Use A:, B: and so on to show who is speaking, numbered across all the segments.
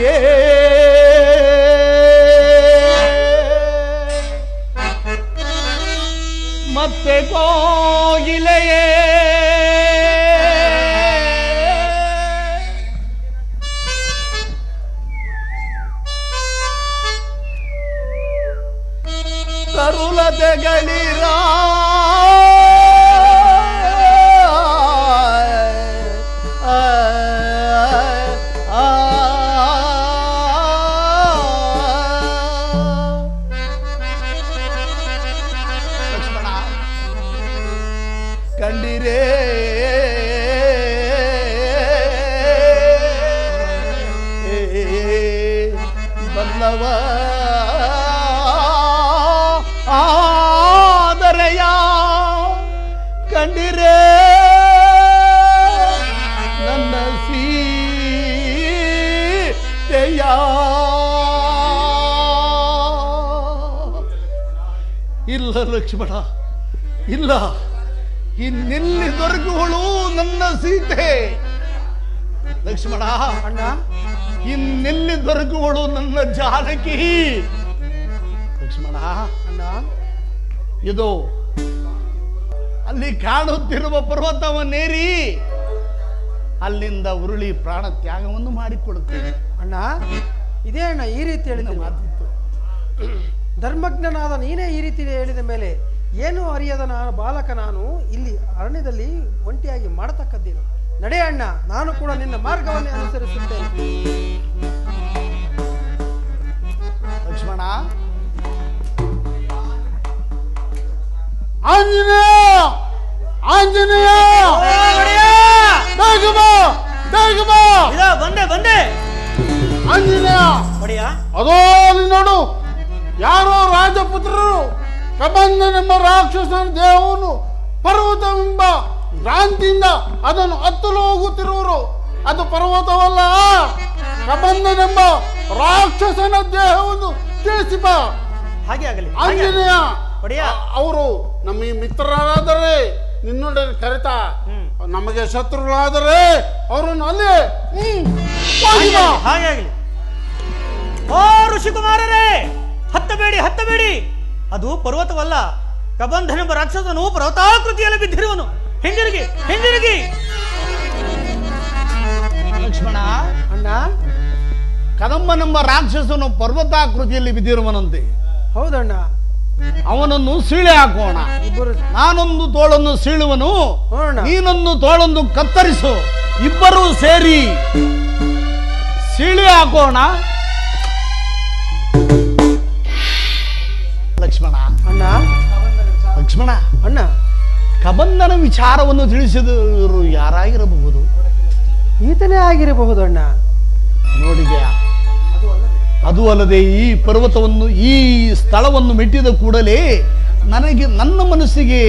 A: ಗಿಳಿಯೇ ಮತ್ತೆ ಕೋಗಿಲೆಯೇ ಕರುಳತೆಗಳಿರ ಕಂಡಿರೇ ಬಲ್ಲವ ಆದರೆಯ ಕಂಡಿರೇ ನನ್ನ ಸೀತೆಯ ಇಲ್ಲ ಲಕ್ಷ್ಮಣ ಇಲ್ಲ ಇನ್ನೆಲ್ಲಿ ದೊರಕುವಳು ನನ್ನ ಸೀತೆ ಲಕ್ಷ್ಮಣ
B: ಅಣ್ಣ
A: ಇನ್ನೆಲ್ಲಿ ದೊರಕುವಳು ನನ್ನ ಜಾನಕಿ ಲಕ್ಷ್ಮಣ
B: ಅಣ್ಣ
A: ಇದು ಅಲ್ಲಿ ಕಾಣುತ್ತಿರುವ ಪರ್ವತವನ್ನೇರಿ ಅಲ್ಲಿಂದ ಉರುಳಿ ಪ್ರಾಣ ತ್ಯಾಗವನ್ನು ಮಾಡಿಕೊಡುತ್ತೇನೆ
B: ಅಣ್ಣ ಇದೇ ಅಣ್ಣ ಈ ರೀತಿ ಹೇಳಿದ
A: ಮಾತಿತ್ತು
B: ಧರ್ಮಜ್ಞನಾದ ನೀನೇ ಈ ರೀತಿ ಹೇಳಿದ ಮೇಲೆ ಏನು ಅರಿಯದ ಬಾಲಕ ನಾನು ಇಲ್ಲಿ ಅರಣ್ಯದಲ್ಲಿ ಒಂಟಿಯಾಗಿ ಮಾಡತಕ್ಕದ್ದೇನು ನಡೆ ಅಣ್ಣ ನಾನು ಕೂಡ ನಿನ್ನ ಮಾರ್ಗವನ್ನೇ ಅನುಸರಿಸುತ್ತೇನೆ
A: ಲಕ್ಷ್ಮಣ
C: ಆಂಜನೇಯ ಆಂಜನೇಯ
D: ಬಂದೆ ಬಂದೆ
C: ಆಂಜನೇಯ ಅದೋ ಅಲ್ಲಿ ನೋಡು ಯಾರೋ ರಾಜಪುತ್ರರು ಕಬಂಧನೆಂಬ ರಾಕ್ಷಸನ ದೇಹವನ್ನು ಪರ್ವತವೆಂಬ ಭ್ರಾಂತಿಯಿಂದ ಅದನ್ನು ಹತ್ತಲು ಹೋಗುತ್ತಿರುವರು. ಅದು ಪರ್ವತವಲ್ಲ, ಕಬಂಧನೆಂಬ ರಾಕ್ಷಸನ ದೇಹವನ್ನು ತಿಳಿಸಿಪ.
D: ಹಾಗೆ ಆಗಲಿ
C: ಆಂಜನೇಯ, ಅವರು ನಮ್ಮ ಈ ಮಿತ್ರರಾದರೆ ನಿನ್ನೊಡನೆ ಕರೆತ, ನಮಗೆ ಶತ್ರುಗಳಾದರೆ ಅವರನ್ನು ಅಲ್ಲೇ
D: ಹಾಗೆ ಆಗಲಿ. ಓ ಋಷಿಕುಮಾರರೇ, ಹತ್ತಬೇಡಿ ಹತ್ತಬೇಡಿ, ಅದು ಪರ್ವತವಲ್ಲ, ಕಬಂಧನೆಂಬ ರಾಕ್ಷಸನು ಪರ್ವತಾಕೃತಿಯಲ್ಲಿ ಬಿದ್ದಿರುವನು. ಹಿಂದಿರುಗಿ ಹಿಂದಿರುಗಿ.
A: ಲಕ್ಷ್ಮಣ,
B: ಅಣ್ಣ,
A: ಕದಂಬನೆಂಬ ರಾಕ್ಷಸನು ಪರ್ವತಾಕೃತಿಯಲ್ಲಿ ಬಿದ್ದಿರುವನಂತೆ.
B: ಹೌದಣ್ಣ,
A: ಅವನನ್ನು ಸೀಳೆ ಹಾಕೋಣ.
B: ಇಬ್ಬರು
A: ನಾನೊಂದು ತೋಳನ್ನು ಸೀಳುವನು, ನೀನೊಂದು ತೋಳನ್ನು ಕತ್ತರಿಸು. ಇಬ್ಬರೂ ಸೇರಿ ಸೀಳಿ ಹಾಕೋಣ. ಲಕ್ಷ್ಮಣ,
B: ಅಣ್ಣ,
A: ಲಕ್ಷ್ಮಣ,
B: ಅಣ್ಣ,
A: ಕಬಂಧನ ವಿಚಾರವನ್ನು ತಿಳಿಸಿದವರು ಯಾರಾಗಿರಬಹುದು?
B: ಈತನೇ ಆಗಿರಬಹುದು ಅಣ್ಣ.
A: ನೋಡಿದ್ಯಾ, ಅದು ಅಲ್ಲದೆ ಈ ಪರ್ವತವನ್ನು, ಈ ಸ್ಥಳವನ್ನು ಮೆಟ್ಟಿದ ಕೂಡಲೇ ನನಗೆ, ನನ್ನ ಮನಸ್ಸಿಗೆ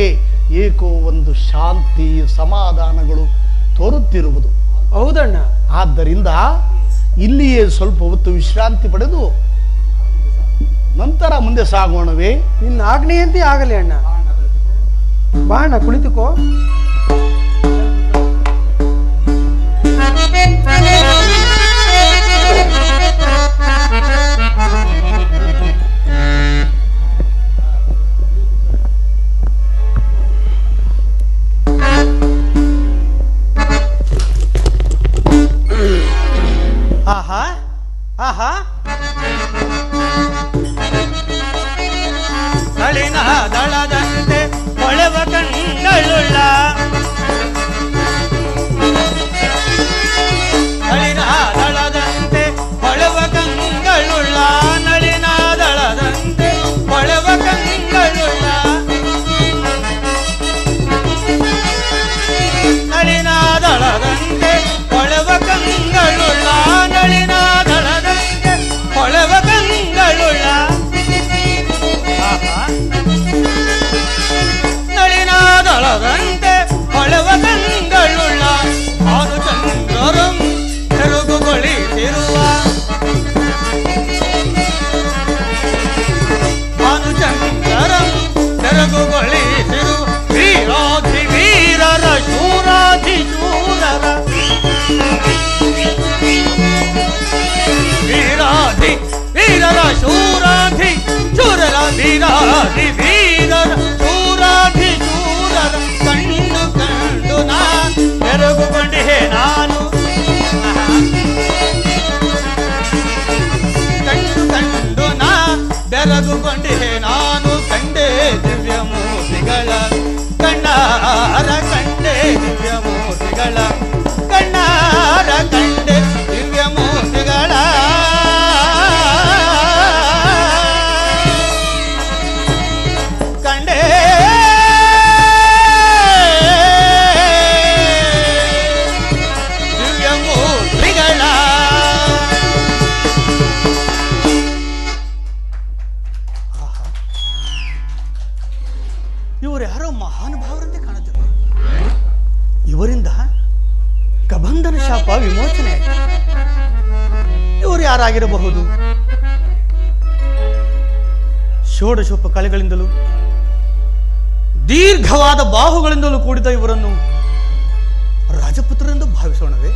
A: ಏಕೋ ಒಂದು ಶಾಂತಿ ಸಮಾಧಾನಗಳು ತೋರುತ್ತಿರುವುದು.
B: ಹೌದಣ್ಣ.
A: ಆದ್ದರಿಂದ ಇಲ್ಲಿಯೇ ಸ್ವಲ್ಪ ಹೊತ್ತು ವಿಶ್ರಾಂತಿ ಪಡೆದು ನಂತರ ಮುಂದೆ ಸಾಗೋಣವೇ?
B: ನಿನ್ನ ಆಜ್ಞೆಯಂತೆ ಆಗಲಿ ಅಣ್ಣ. ಬಾ ಅಣ್ಣ, ಕುಳಿತುಕೋ.
D: ಆಹಾ ಆಹಾ, ನಳಿನ ದಳದಂತೆ ಹೊಳೆವ ಕಣ್ಣುಳ್ಳ, ನಳಿನ ದಳದಂತೆ ಹೊಳೆವ ಕಂಗಳುಳ್ಳ, ನಳಿನ ದಳದಂತೆ ಹೊಳೆವ ಕಂಗಳುಳ್ಳ, ನಳಿನ ದಳದಂತೆ ಹೊಳೆವ ಕಂಗಳುಳ್ಳ, ನಳಿನ ದಳದಂತೆ ವೀರಾಧಿ ವೀರರ ಶೂರಾಧಿ ಶೂರರ ಕಂಡು ಕಂಡು ನಾ ಬೆರಗುಗೊಂಡೆ ನಾನು ಕಂಡು ಕಂಡು ನಾ ಬೆರಗುಗೊಂಡೆ ನಾನು ಕಂಡೆ ದಿವ್ಯ ಮೂರ್ತಿಗಳ ಕಣ್ಣಾರ ಕಂಡೆ ದಿವ್ಯ ಮೂರ್ತಿಗಳ ಕಣ್ಣಾರ ಕಂಡೆ ದಿವ್ಯ ಮೂರ್ತಿಗಳ ಕಂಡೆ ದಿವ್ಯ ಮೂರ್ತಿಗಳ ಇವರು ಯಾರೋ ಮಹಾನುಭಾವರಂತೆ ಕಾಣುತ್ತಿದ್ದಾರೆ. ಇವರಿಂದ ಕಬಂಧನ ಶಾಪ ವಿಮೋಚನೆ. ಇವರು ಯಾರಾಗಿರಬಹುದು? ಷೋಡಶೋಪ ಕಲೆಗಳಿಂದಲೂ ದೀರ್ಘವಾದ ಬಾಹುಗಳಿಂದಲೂ ಕೂಡಿದ ಇವರನ್ನು ರಾಜಪುತ್ರರೆಂದು ಭಾವಿಸೋಣವೇ?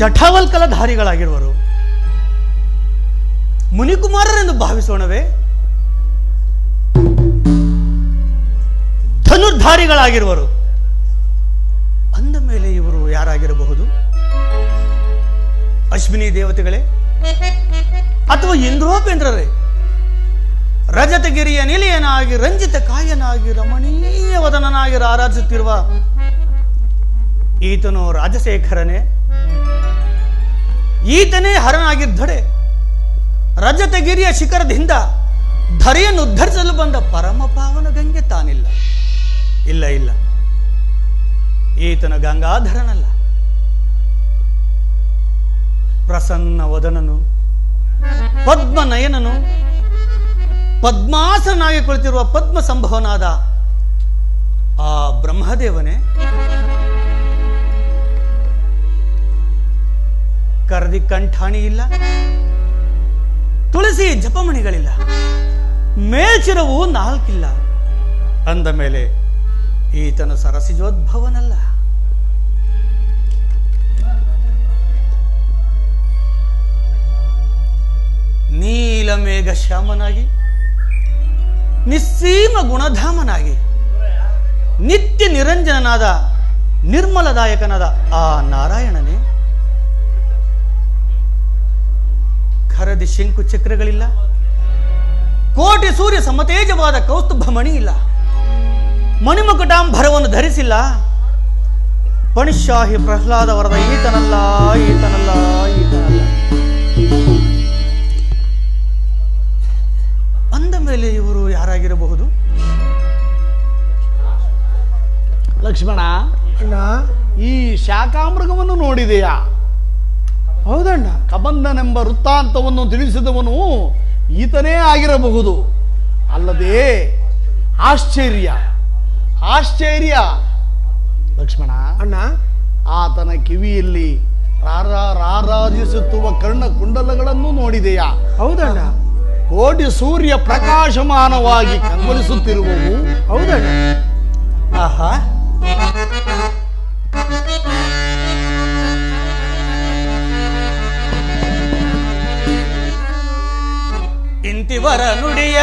D: ಜಠಾವಲ್ಕಲಧಾರಿಗಳಾಗಿರುವರು ಮುನಿಕುಮಾರರೆಂದು ಭಾವಿಸೋಣವೇ? ಧನುರ್ಧಾರಿಗಳಾಗಿರುವರು ಅಂದ ಮೇಲೆ ಇವರು ಯಾರಾಗಿರಬಹುದು? ಅಶ್ವಿನಿ ದೇವತೆಗಳೇ ಅಥವಾ ಇಂದ್ರೋಪೇಂದ್ರರೇ? ರಜತಗಿರಿಯ ನಿಲಯನಾಗಿ ರಂಜಿತ ಕಾಯನಾಗಿ ರಮಣೀಯ ವದನನಾಗಿ ಆರಾಧಿಸುತ್ತಿರುವ ಈತನು ರಾಜಶೇಖರನೇ? ಈತನೇ ಹರನಾಗಿದ್ದಡೆ ರಜತಗಿರಿಯ ಶಿಖರದಿಂದ ಧರೆಯನ್ನು ಉದ್ಧರಿಸಲು ಬಂದ ಪರಮ ಪಾವನ ಗಂಗೆ ತಾನಿಲ್ಲ. ಇಲ್ಲ ಇಲ್ಲ, ಈತನ ಗಂಗಾಧರನಲ್ಲ. ಪ್ರಸನ್ನ ವದನನು, ಪದ್ಮನಯನನು, ಪದ್ಮಾಸನಾಗಿ ಕುಳಿತಿರುವ ಪದ್ಮ ಸಂಭವನಾದ ಆ ಬ್ರಹ್ಮದೇವನೇ? ಕರದಿ ಕಂಠಾಣಿ ಇಲ್ಲ, ತುಳಸಿ ಜಪಮಣಿಗಳಿಲ್ಲ, ಮೇಲ್ಚಿರವು ನಾಲ್ಕಿಲ್ಲ ಅಂದ ಮೇಲೆ ಈತನ ಸರಸಿಜೋದ್ಭವನಲ್ಲ. ನೀಲಮೇಘ ಶ್ಯಾಮನಾಗಿ ನಿಸ್ಸೀಮ ಗುಣಧಾಮನಾಗಿ ನಿತ್ಯ ನಿರಂಜನನಾದ ನಿರ್ಮಲದಾಯಕನಾದ ಆ ನಾರಾಯಣನೇ? ಖರದಿ ಶಂಕು ಚಕ್ರಗಳಿಲ್ಲ, ಕೋಟಿ ಸೂರ್ಯ ಸಮತೇಜವಾದ ಕೌಸ್ತುಭ ಮಣಿ ಇಲ್ಲ, ಮಣಿಮಕುಟಾಂಬರವನ್ನು ಧರಿಸಿಲ್ಲ. ಪಣಿಶಾಹಿ ಪ್ರಹ್ಲಾದ ವರದ ಈತನಲ್ಲ, ಈತನಲ್ಲ, ಈತನಲ್ಲ ಅಂದ ಮೇಲೆ ಇವರು ಯಾರಾಗಿರಬಹುದು?
A: ಲಕ್ಷ್ಮಣ,
B: ಅಣ್ಣ,
A: ಈ ಶಾಖಾಮೃಗವನ್ನು ನೋಡಿದೆಯಾ?
B: ಹೌದಣ್ಣ.
A: ಕಬಂಧನೆಂಬ ವೃತ್ತಾಂತವನ್ನು ತಿಳಿಸಿದವನು ಈತನೇ ಆಗಿರಬಹುದು. ಅಲ್ಲದೆ ಆಶ್ಚರ್ಯ ಆಶ್ಚರ್ಯ ಲಕ್ಷ್ಮಣ,
B: ಅಣ್ಣ,
A: ಆತನ ಕಿವಿಯಲ್ಲಿ ರಾರಾಜಿಸುತ್ತುವ ಕರ್ಣ ಕುಂಡಲಗಳನ್ನು ನೋಡಿದೆಯಾ?
B: ಹೌದಣ್ಣ.
A: ಕೋಟಿ ಸೂರ್ಯ ಪ್ರಕಾಶಮಾನವಾಗಿ ಕಂಗೊಳಿಸುತ್ತಿರುವವು.
B: ಹೌದಣ್ಣ.
D: ಆಹಾ, ಇಂತಿವರ ನುಡಿಯ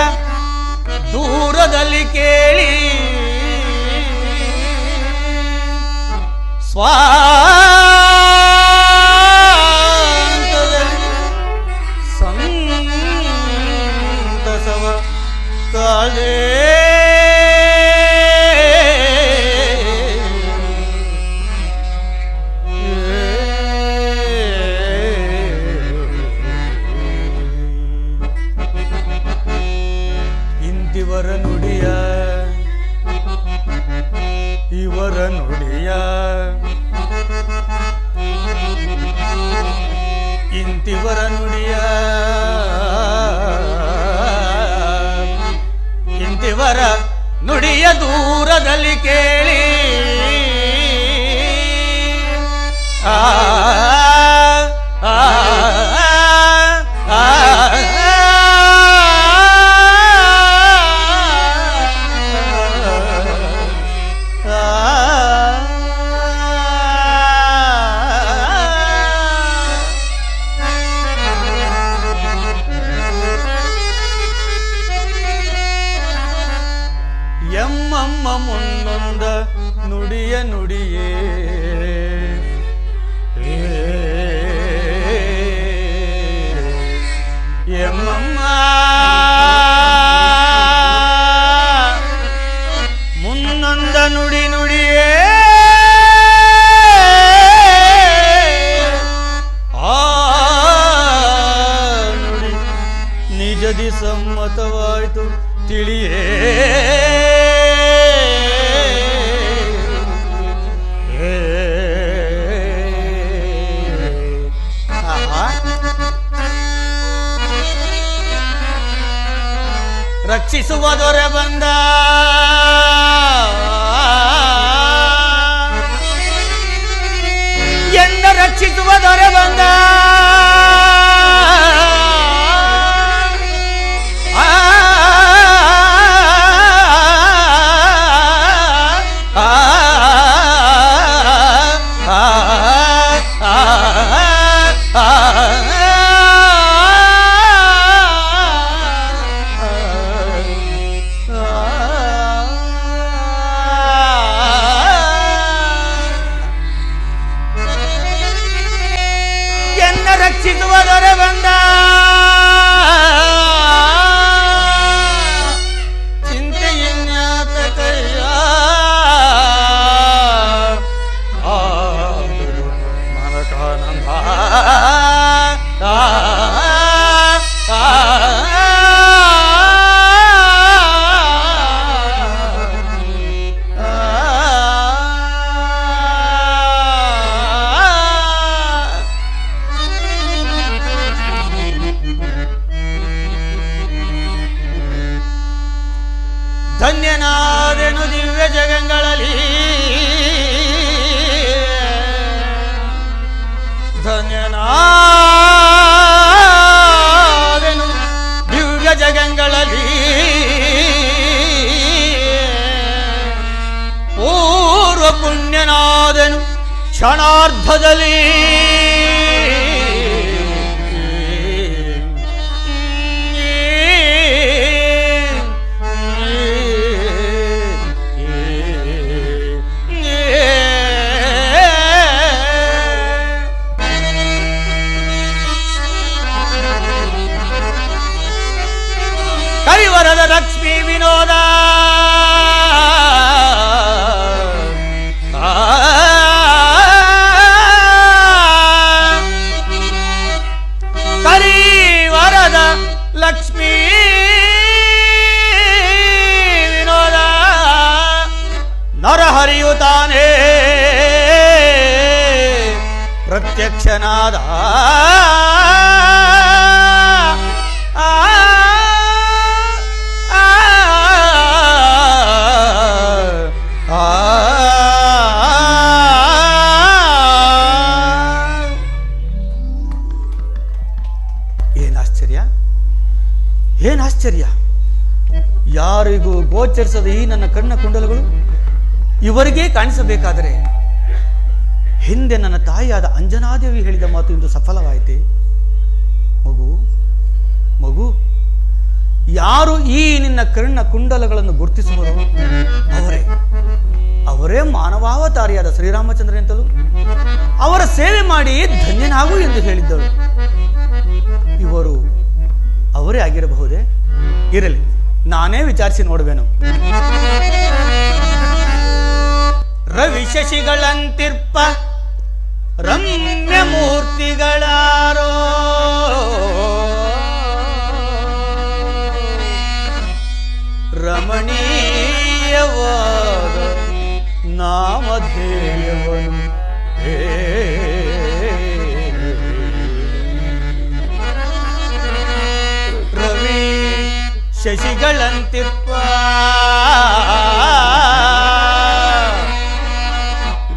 D: ದೂರದಲ್ಲಿ ಕೇಳಿ ಸ್ವಾಂತದಲ್ಲಿ ಸಂತಸವ ಕಾಲೇ ಇಂತಿವರ ನುಡಿಯ ಇವರ ನುಡಿಯ ಇಂತಿವರ ನುಡಿಯ ಇಂತಿವರ ನುಡಿಯ ದೂರದಲ್ಲಿ ಕೇಳಿ ಆ ಆ ಯದಿ ಸಮ್ಮತವಾಯಿತು ತಿಳಿಯೇ ರಕ್ಷಿಸುವ ದೊರೆ ಬಂದ ಎಂದ ರಕ್ಷಿಸುವ ದೊರೆ ಬಂದ ರಕ್ಷಿಸುವ ದೊರೆ ಬಂದ ಚಿಂತೆಯಿನ್ಯಾತ ಕೈಯ ಮನಕಾನಂದ ಧನ್ಯನಾದೆನು ದಿವ್ಯ ಜಗಗಳಲ್ಲಿ ಧನ್ಯನಾದೆನು ದಿವ್ಯ ಜಗಗಳಲ್ಲಿ ಪೂರ್ವ ಪುಣ್ಯನಾದೆನು ಕ್ಷಣಾರ್ಧದಲ್ಲಿ ಕರಿವರದ ಲಕ್ಷ್ಮೀ ವಿನೋದ ಕರಿವರದ ಲಕ್ಷ್ಮೀ ವಿನೋದ ನರಹರಿಯು ತಾನೇ ಪ್ರತ್ಯಕ್ಷನಾದ ಏನಾಶ್ಚರ್ಯ! ಯಾರಿಗೂ ಗೋಚರಿಸದ ಈ ನನ್ನ ಕಣ್ಣ ಕುಂಡಲಗಳು ಇವರಿಗೇ ಕಾಣಿಸಬೇಕಾದರೆ ಹಿಂದೆ ನನ್ನ ತಾಯಿಯಾದ ಅಂಜನಾದೇವಿ ಹೇಳಿದ ಮಾತು ಇಂದು ಸಫಲವಾಯಿತೆ. ಮಗು ಮಗು ಯಾರು ಈ ನಿನ್ನ ಕಣ್ಣ ಕುಂಡಲಗಳನ್ನು ಗುರುತಿಸುವರು ಅವರೇ ಮಾನವಾವತಾರಿಯಾದ ಶ್ರೀರಾಮಚಂದ್ರ ಎಂತಲೂ ಅವರ ಸೇವೆ ಮಾಡಿ ಧನ್ಯನಾಗು ಎಂದು ಹೇಳಿದ್ದಳು. ಇವರು ಅವರೇ ಆಗಿರಬಹುದೇ? ಇರಲಿ, ನಾನೇ ವಿಚಾರಿಸಿ ನೋಡುವೆನು. ರವಿ ಶಶಿಗಳಂತಿರ್ಪ ರಮ್ಯ ಮೂರ್ತಿಗಳಾರೋ ರಮಣೀಯವಾದ ನಾಮಧೇಯವನು ರವಿ ಶಶಿಗಳಂತಿರ್ಪ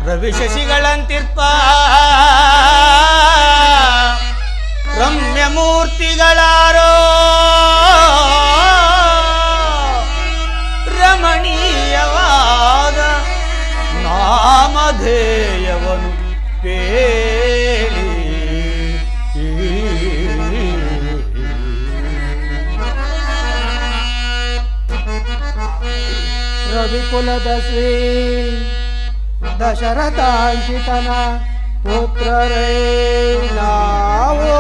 D: ರವಿ ಶಶಿಗಳಂತಿರ್ಪ ರಮ್ಯ ಮೂರ್ತಿಗಳಾರೋ ರಮಣೀಯವಾದ ನಾಮಧೇಯವನು ಪೇಳಿ
B: ರವಿಕುಲದ ಶ್ರೀ ದಶರಥಾಂಕಿತನ ಪುತ್ರರೇ ನಾವು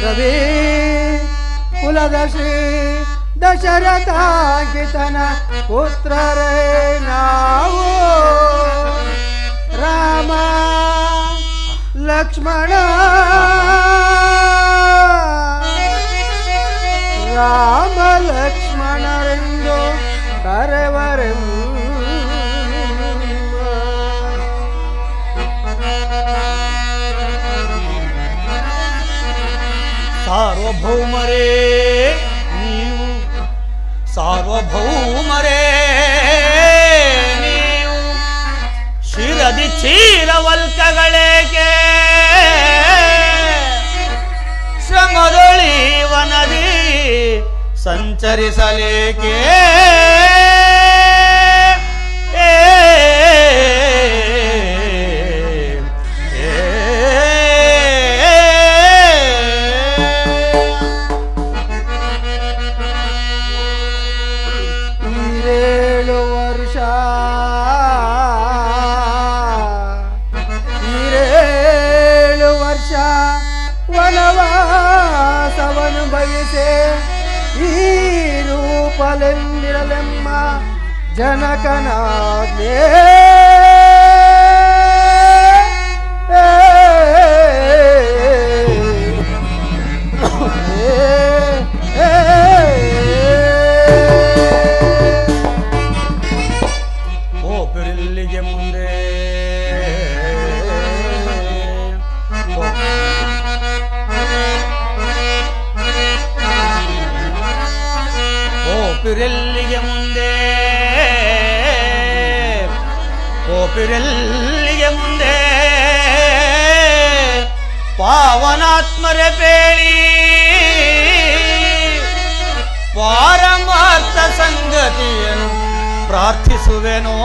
B: ರವಿ ಕುಲದ ಶ್ರೀ ದಶರಥಾಂಕಿತನ ಪುತ್ರರೇ ನಾವು ರಾಮ ಲಕ್ಷ್ಮಣ ರಾಮ ಲಕ್ಷ್ಮಣರೆಂದು ಕರೆವರೆಂಬ
D: ಸಾರ್ವಭೌಮರೇ ನೀವು, ಸಾರ್ವಭೌಮರೇ ನೀವು, ಶಿರದಿ ಚೀರವಲ್ಕಗಳೇಕೆ ಶ್ರಮದೊಳಿವನದಿ ಸಂಚರಿಸಲೇಕೆ
B: ವನವಾಸವನುಭವಿಸೆ ಈ ರೂಪಲೆಂದಿರಲೆಮ್ಮ ಜನಕನಾಜ್ಞೆ
D: ಹೋಪಿರಿಲ್ಲಿಗೆ ಮುಂದೆ ಹೋಪಿರೆಲ್ಲಿಗೆ ಮುಂದೆ ಹೋಪಿರೆಲ್ಲಿಗೆ ಮುಂದೆ ಪಾವನಾತ್ಮರೆ ಪೇಳಿ ಪಾರಮಾರ್ಥ ಸಂಗತಿಯನ್ನು ಪ್ರಾರ್ಥಿಸುವೆನೋ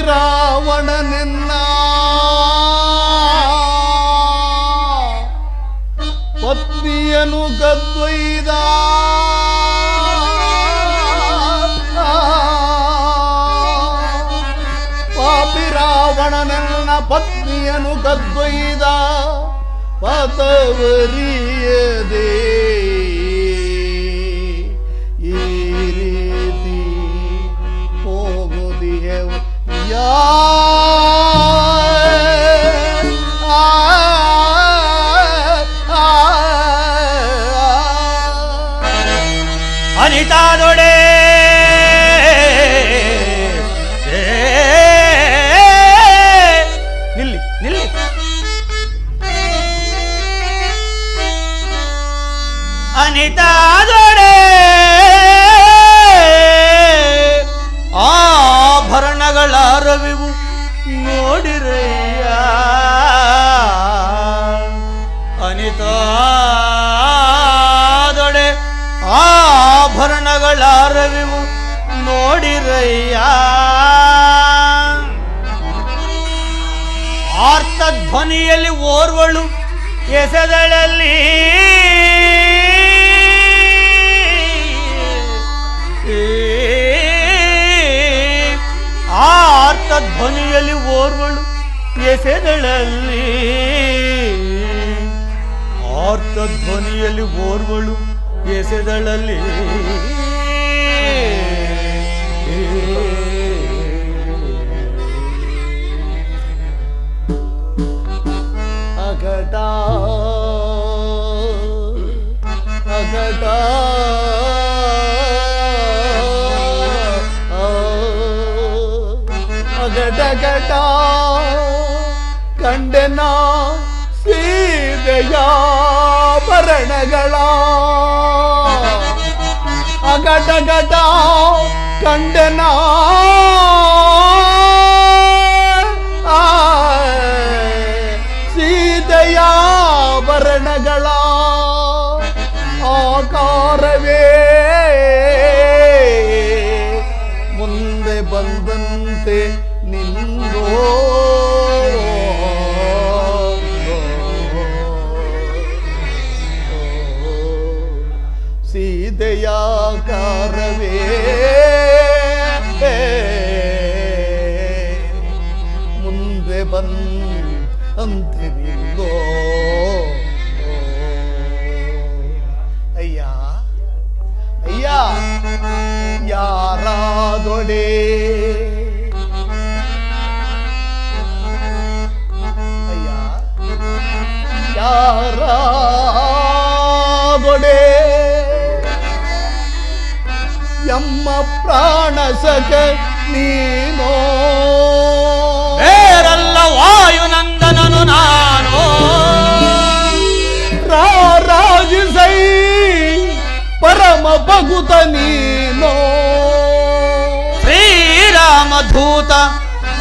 A: ರಾವಣನೆನ್ನ ಪತ್ನಿಯನು ಗದ್ವೈದ ಪಾಪಿ ರಾವಣನೆನ್ನ ಪತ್ನಿಯನು ಗದ್ವೈದ ಪತವರಿಯದೆ ಈ ರೀತಿ ಹೋಗುದಿಯವು
D: ಅನಿತಾದೊಡೆ ನಿಲ್ಲಿ ನಿಲ್ಲಿ ಅನಿತಾದೊಡೆ ಆಭರಣಗಳ ರವಿವು ನೋಡಿರಯ್ಯ ಅನಿತಾದೊಡೆ ಆಭರಣಗಳ ರವಿವು ನೋಡಿರಯ್ಯ ಆರ್ತಧ್ವನಿಯಲ್ಲಿ ಓರ್ವಳು ಎಸೆದಳಲ್ಲಿ ಆರ್ತಧ್ವನಿಯಲ್ಲಿ ಓರ್ವಳು ಎಸೆದಳಲ್ಲಿ ಆರ್ತಧ್ವನಿಯಲ್ಲಿ ಓರ್ವಳು ಎಸೆದಳಲ್ಲಿ
A: ಅಘಟ ಅಘಟ ಅಘಟ ಘಟ ಕಂಡೆನ ಸೀತೆಯಾಭರಣಗಳ ಅಘಟ ಘಟ ಕಂಡೆನ ಸೀತೆಯಾಭರಣಗಳ ಆಕಾರವೇ ಮುಂದೆ ಬಂದಂತೆ ನಿಂದೋ ಸೀತೆಯಾಕಾರವೇ ಮುಂದೆ ಪ್ರಾಣ ಸಖ ನೀನೋ
D: ಬೇರಲ್ಲ ವಾಯುನಂದನನು ನಾನು
A: ರಾರಾಜಿಸೈ ಪರಮ ಭಗುತ ನೀನೋ
D: ಶ್ರೀರಾಮಧೂತ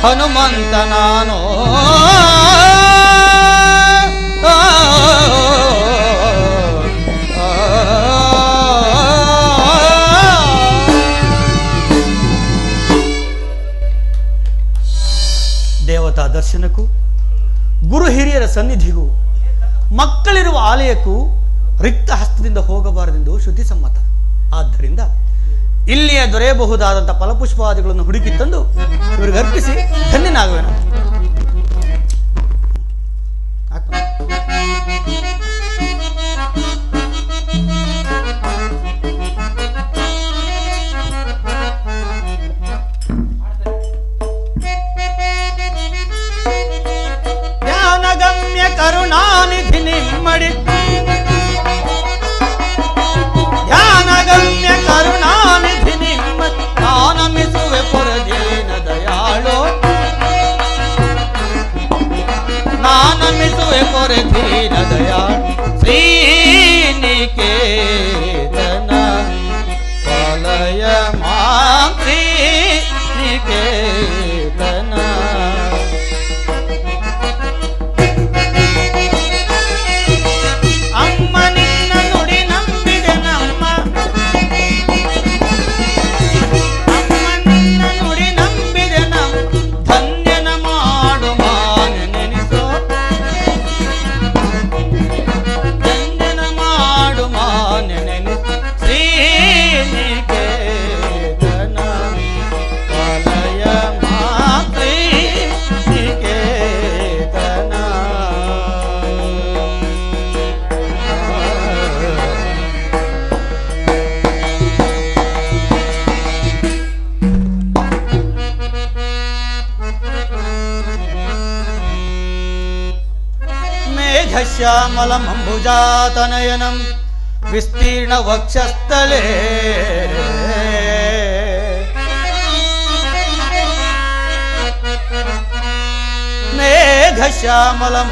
D: ಹನುಮಂತ ನಾನು ದೇವತಾ ದರ್ಶನಕ್ಕೂ ಗುರು ಹಿರಿಯರ ಸನ್ನಿಧಿಗೂ ಮಕ್ಕಳಿರುವ ಆಲಯಕ್ಕೂ ರಿಕ್ತ ಹಸ್ತದಿಂದ ಹೋಗಬಾರದೆಂದು ಶ್ರುತಿ ಸಮ್ಮತ. ಆದ್ದರಿಂದ ಇಲ್ಲಿಯೇ ದೊರೆಯಬಹುದಾದಂಥ ಫಲಪುಷ್ಪಾದಿಗಳನ್ನು ಹುಡುಕಿ ತಂದು ಇವರಿಗೆ ಅರ್ಪಿಸಿ ಧನ್ಯನಾಗುವೆನು. ಜ್ಞಾನಗಮ್ಯ ಕರುಣಾನಿಧಿ ನಿಮ್ಮಡಿ ಜ್ಞಾನಗಮ್ಯ ಕರುಣಾನಿಧಿ ನಿಮ್ಮ ನಾನಮಿಸುವೆ ಪುರದೀನ ದಯಾಳೋ ನಾನಮಿಸುವೆ ಪುರದೀನ ದಯಾಳ ಶ್ರೀನಿಕೇತನ ಪಾಲಯ ಮಾಂ ಶ್ರೀನಿಕೇತನ ಅಮ್ಮ ನಿನ್ನ ನುಡಿ ನಂಬಿದೆ ನಮ್ಮ ಅಮ್ಮ ನಿನ್ನ ನುಡಿ ನಂಬಿದೆ ನಮ್ಮ ಧನ್ಯನ ಮಾಡು ಮಾನೆ ನೆನೆಸೋ ಧನ್ಯನ ಮಾಡು ಮಾನೆ ನೆನೆಸೋ ಶ್ರೀನಿಕೇತನ ಪಾಲಯ ಮಾ ಶ್ರೀನಿಕೇತನ ಮೇಘಶ್ಯಾಮಲಮಂಬುಜಾತನಯನಂ ವಿಸ್ತೀರ್ಣ ವಕ್ಷಸ್ಥಲೆ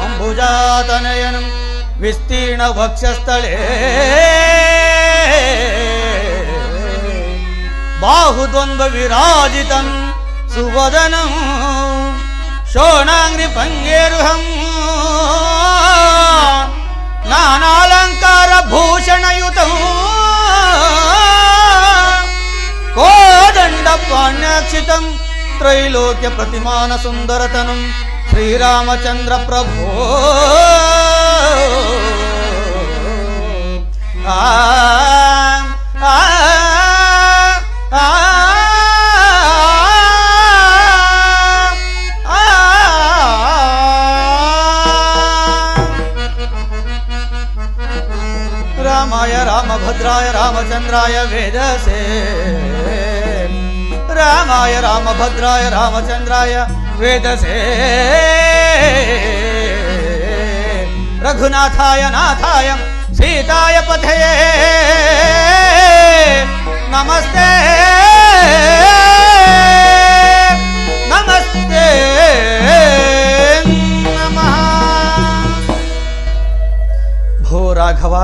D: ಮೇಘಶ್ಯಾಮಲಮಂಬುಜಾತನಯನಂ ವಿಸ್ತೀರ್ಣ ವಕ್ಷಸ್ಥಳೆ ಬಾಹುದ್ವಂದ್ವ ವಿರಾಜಿತಂ ಸುವದನಂ ಶೋಣಾಂಗ್ರಿ ಪಂಗೇರುಹಂ ನಾನಾಲಂಕಾರ ಭೂಷಣಯುತಂ ಕೋದಂಡ ಪಾಣ್ಯಾಕ್ಷಿತಂ ತ್ರೈಲೋಕ್ಯ ಪ್ರತಿಮಾನ ಸುಂದರತನಂ ಶ್ರೀರಾಮಚಂದ್ರ ಪ್ರಭೋ ಆ ಆ ರಾಮಾಯ ರಾಮಭದ್ರಾಯ ರಾಮಚಂದ್ರಾಯ ವೇದಸೇ ರಾಮಾಯ ರಾಮಭದ್ರಾಯ ರಾಮಚಂದ್ರಾಯ ವೇದಸೇ ರಘುನಾಥಾಯ ನಾಥಾಯ ಸೀತಾಯ ಪಥಯೇ ನಮಸ್ತೆ ನಮಸ್ತೆ ನಮಃ. ಭೋ ರಾಘವ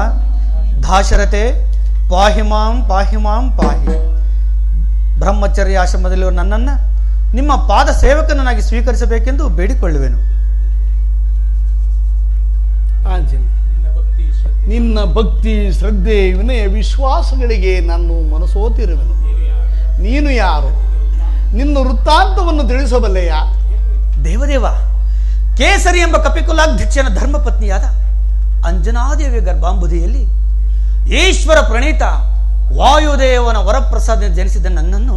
D: ದಾಶರಥೆ ಪಾಹಿ ಮಾಂ ಪಾಹಿ ಮಾಂ ಪಾಹಿ. ಬ್ರಹ್ಮಚರ್ಯಾಶ್ರಮದಲ್ಲಿರುವ ನನ್ನನ್ನು ನಿಮ್ಮ ಪಾದ ಸೇವಕನನ್ನಾಗಿ ಸ್ವೀಕರಿಸಬೇಕೆಂದು ಬೇಡಿಕೊಳ್ಳುವೆನು.
A: ಆಂಜನೇಯ, ನಿನ್ನ ಭಕ್ತಿ ಶ್ರದ್ಧೆ ವಿನಯ ವಿಶ್ವಾಸಗಳಿಗೆ ನಾನು ಮನಸೋತಿರುವೆನು. ನೀನು ಯಾರು? ನಿನ್ನ ವೃತ್ತಾಂತವನ್ನು ತಿಳಿಸಬಲ್ಲೆಯಾ?
D: ದೇವದೇವ, ಕೇಸರಿ ಎಂಬ ಕಪಿಕುಲಾಧ್ಯಕ್ಷನ ಧರ್ಮಪತ್ನಿಯಾದ ಅಂಜನಾದೇವಿಯ ಗರ್ಭಾಂಬುದಿಯಲ್ಲಿ ಈಶ್ವರ ಪ್ರಣೀತ ವಾಯುದೇವನ ವರಪ್ರಸಾದ ಜನಿಸಿದ ನನ್ನನ್ನು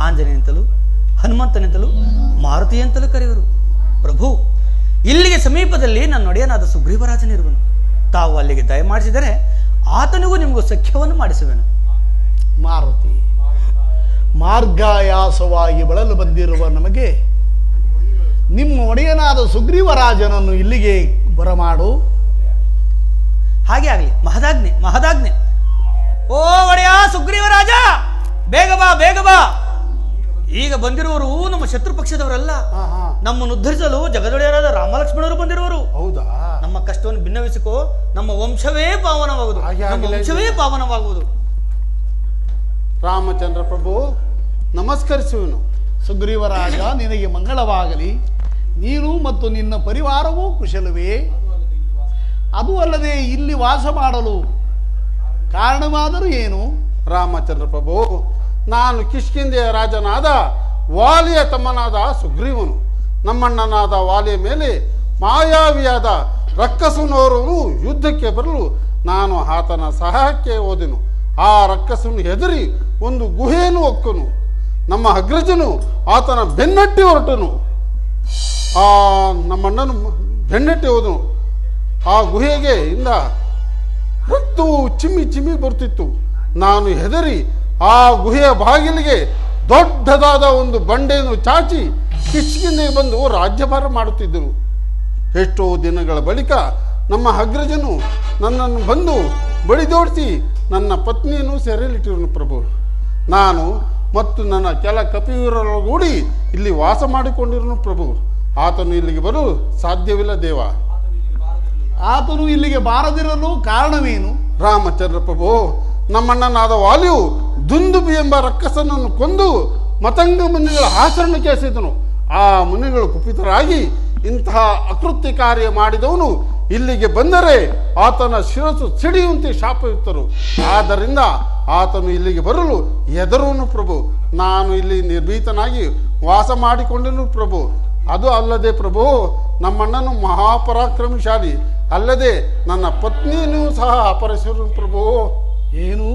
D: ಆಂಜನೇಯಂತಲೂ ಹನುಮಂತನೆಂತಲೂ ಮಾರುತಿಯಂತಲೂ ಕರೆಯುವರು. ಪ್ರಭು, ಇಲ್ಲಿಗೆ ಸಮೀಪದಲ್ಲಿ ನನ್ನ ಒಡೆಯನಾದ ಸುಗ್ರೀವರಾಜನಿರುವನು. ತಾವು ಅಲ್ಲಿಗೆ ದಯಮಾಡಿಸಿದರೆ ಆತನಿಗೂ ನಿಮಗೂ ಸಖ್ಯವನ್ನು ಮಾಡಿಸುವೆನು.
A: ಮಾರುತಿ, ಮಾರ್ಗಾಯಾಸವಾಗಿ ಬಳಲು ಬಂದಿರುವ ನಮಗೆ ನಿಮ್ಮ ಒಡೆಯನಾದ ಸುಗ್ರೀವರಾಜನನ್ನು ಇಲ್ಲಿಗೆ ಬರಮಾಡು.
D: ಹಾಗೆ ಆಗಲಿ. ಮಹದಾಜ್ಞೆ ಮಹದಾಜ್ಞೆ. ಓ ಒಡೆಯ ಸುಗ್ರೀವರಾಜ, ಬೇಗ ಬಾ ಬೇಗ ಬಾ. ಈಗ ಬಂದಿರುವವರು ನಮ್ಮ ಶತ್ರು ಪಕ್ಷದವರಲ್ಲ, ನಮ್ಮನ್ನು ಉದ್ಧರಿಸಲು ಜಗದೊಡೆಯರಾದ ರಾಮಲಕ್ಷ್ಮಣರು ಬಂದಿರುವರು.
C: ಹೌದಾ?
D: ನಮ್ಮ ಕಷ್ಟವನ್ನು ಭಿನ್ನವಿಸಿಕೋ, ನಮ್ಮ ವಂಶವೇ ಪಾವನವಾಗುವುದು, ನಮ್ಮ ವಂಶವೇ ಪಾವನವಾಗುವುದು.
C: ರಾಮಚಂದ್ರ ಪ್ರಭು ನಮಸ್ಕರಿಸುವನು.
A: ಸುಗ್ರೀವರಾಜ, ನಿನಗೆ ಮಂಗಳವಾಗಲಿ. ನೀನು ಮತ್ತು ನಿನ್ನ ಪರಿವಾರವೂ ಕುಶಲವೇ? ಅದು ಅಲ್ಲದೆ ಇಲ್ಲಿ ವಾಸ ಮಾಡಲು ಕಾರಣವಾದರೂ ಏನು?
C: ರಾಮಚಂದ್ರ ಪ್ರಭು, ನಾನು ಕಿಷ್ಕಿಂಧೆಯ ರಾಜನಾದ ವಾಲಿಯ ತಮ್ಮನಾದ ಸುಗ್ರೀವನು. ನಮ್ಮಣ್ಣನಾದ ವಾಲಿಯ ಮೇಲೆ ಮಾಯಾವಿಯಾದ ರಕ್ಕಸನವರನ್ನು ಯುದ್ಧಕ್ಕೆ ಬರಲು ನಾನು ಆತನ ಸಹಾಯಕ್ಕೆ ಹೋದೆನು. ಆ ರಕ್ಕಸನು ಹೆದರಿ ಒಂದು ಗುಹೆಯನ್ನು ಹೊಕ್ಕನು. ನಮ್ಮ ಅಗ್ರಜನು ಆತನ ಬೆನ್ನಟ್ಟಿ ಹೊರಟನು. ನಮ್ಮಣ್ಣನು ಬೆನ್ನಟ್ಟಿ ಹೋದನು. ಆ ಗುಹೆಗೆ ಇಂದ ರಕ್ತವು ಚಿಮ್ಮಿ ಚಿಮ್ಮಿ ಬರ್ತಿತ್ತು. ನಾನು ಹೆದರಿ ಆ ಗುಹೆಯ ಬಾಗಿಲಿಗೆ ದೊಡ್ಡದಾದ ಒಂದು ಬಂಡೆಯನ್ನು ಚಾಚಿ ಕಿಷ್ಕಿಂಧೆಗೆ ಬಂದು ರಾಜ್ಯಭಾರ ಮಾಡುತ್ತಿದ್ದನು. ಎಷ್ಟೋ ದಿನಗಳ ಬಳಿಕ ನಮ್ಮ ಅಗ್ರಜನು ನನ್ನನ್ನು ಬಂದು ಬಡಿದೋಡಿಸಿ ನನ್ನ ಪತ್ನಿಯನ್ನು ಸೆರೆಯಲ್ಲಿಟ್ಟಿರುವನು ಪ್ರಭು. ನಾನು ಮತ್ತು ನನ್ನ ಕೆಲ ಕಪಿವೀರರೊಗೂಡಿ ಇಲ್ಲಿ ವಾಸ ಮಾಡಿಕೊಂಡಿರುವನು ಪ್ರಭು. ಆತನು ಇಲ್ಲಿಗೆ ಬರಲು ಸಾಧ್ಯವಿಲ್ಲ ದೇವ.
A: ಆತನು ಇಲ್ಲಿಗೆ ಬಾರದಿರಲು ಕಾರಣವೇನು?
C: ರಾಮಚಂದ್ರ ಪ್ರಭು, ನಮ್ಮಣ್ಣನಾದ ವಾಲಿಯು ದುಂದುಬಿ ಎಂಬ ರಕ್ಕಸನನ್ನು ಕೊಂದು ಮತಂಗ ಮುನಿಗಳ ಆಚರಣೆಗೆ ಎಸೆದನು. ಆ ಮುನಿಗಳು ಕುಪಿತರಾಗಿ ಇಂತಹ ಅಕೃತ್ಯ ಕಾರ್ಯ ಮಾಡಿದವನು ಇಲ್ಲಿಗೆ ಬಂದರೆ ಆತನ ಶಿರಸ್ಸು ಸಿಡಿಯುವಂತೆ ಶಾಪವಿತ್ತರು. ಆದ್ದರಿಂದ ಆತನು ಇಲ್ಲಿಗೆ ಬರಲು ಹೆದರುವನು ಪ್ರಭು. ನಾನು ಇಲ್ಲಿ ನಿರ್ಭೀತನಾಗಿ ವಾಸ ಮಾಡಿಕೊಂಡೆನು ಪ್ರಭು. ಅದು ಅಲ್ಲದೆ ಪ್ರಭು, ನಮ್ಮಣ್ಣನು ಮಹಾಪರಾಕ್ರಮಶಾಲಿ. ಅಲ್ಲದೆ ನನ್ನ ಪತ್ನಿಯನ್ನು ಸಹ ಅಪಹರಿಸಿರುವನು ಪ್ರಭು.
A: ಏನು?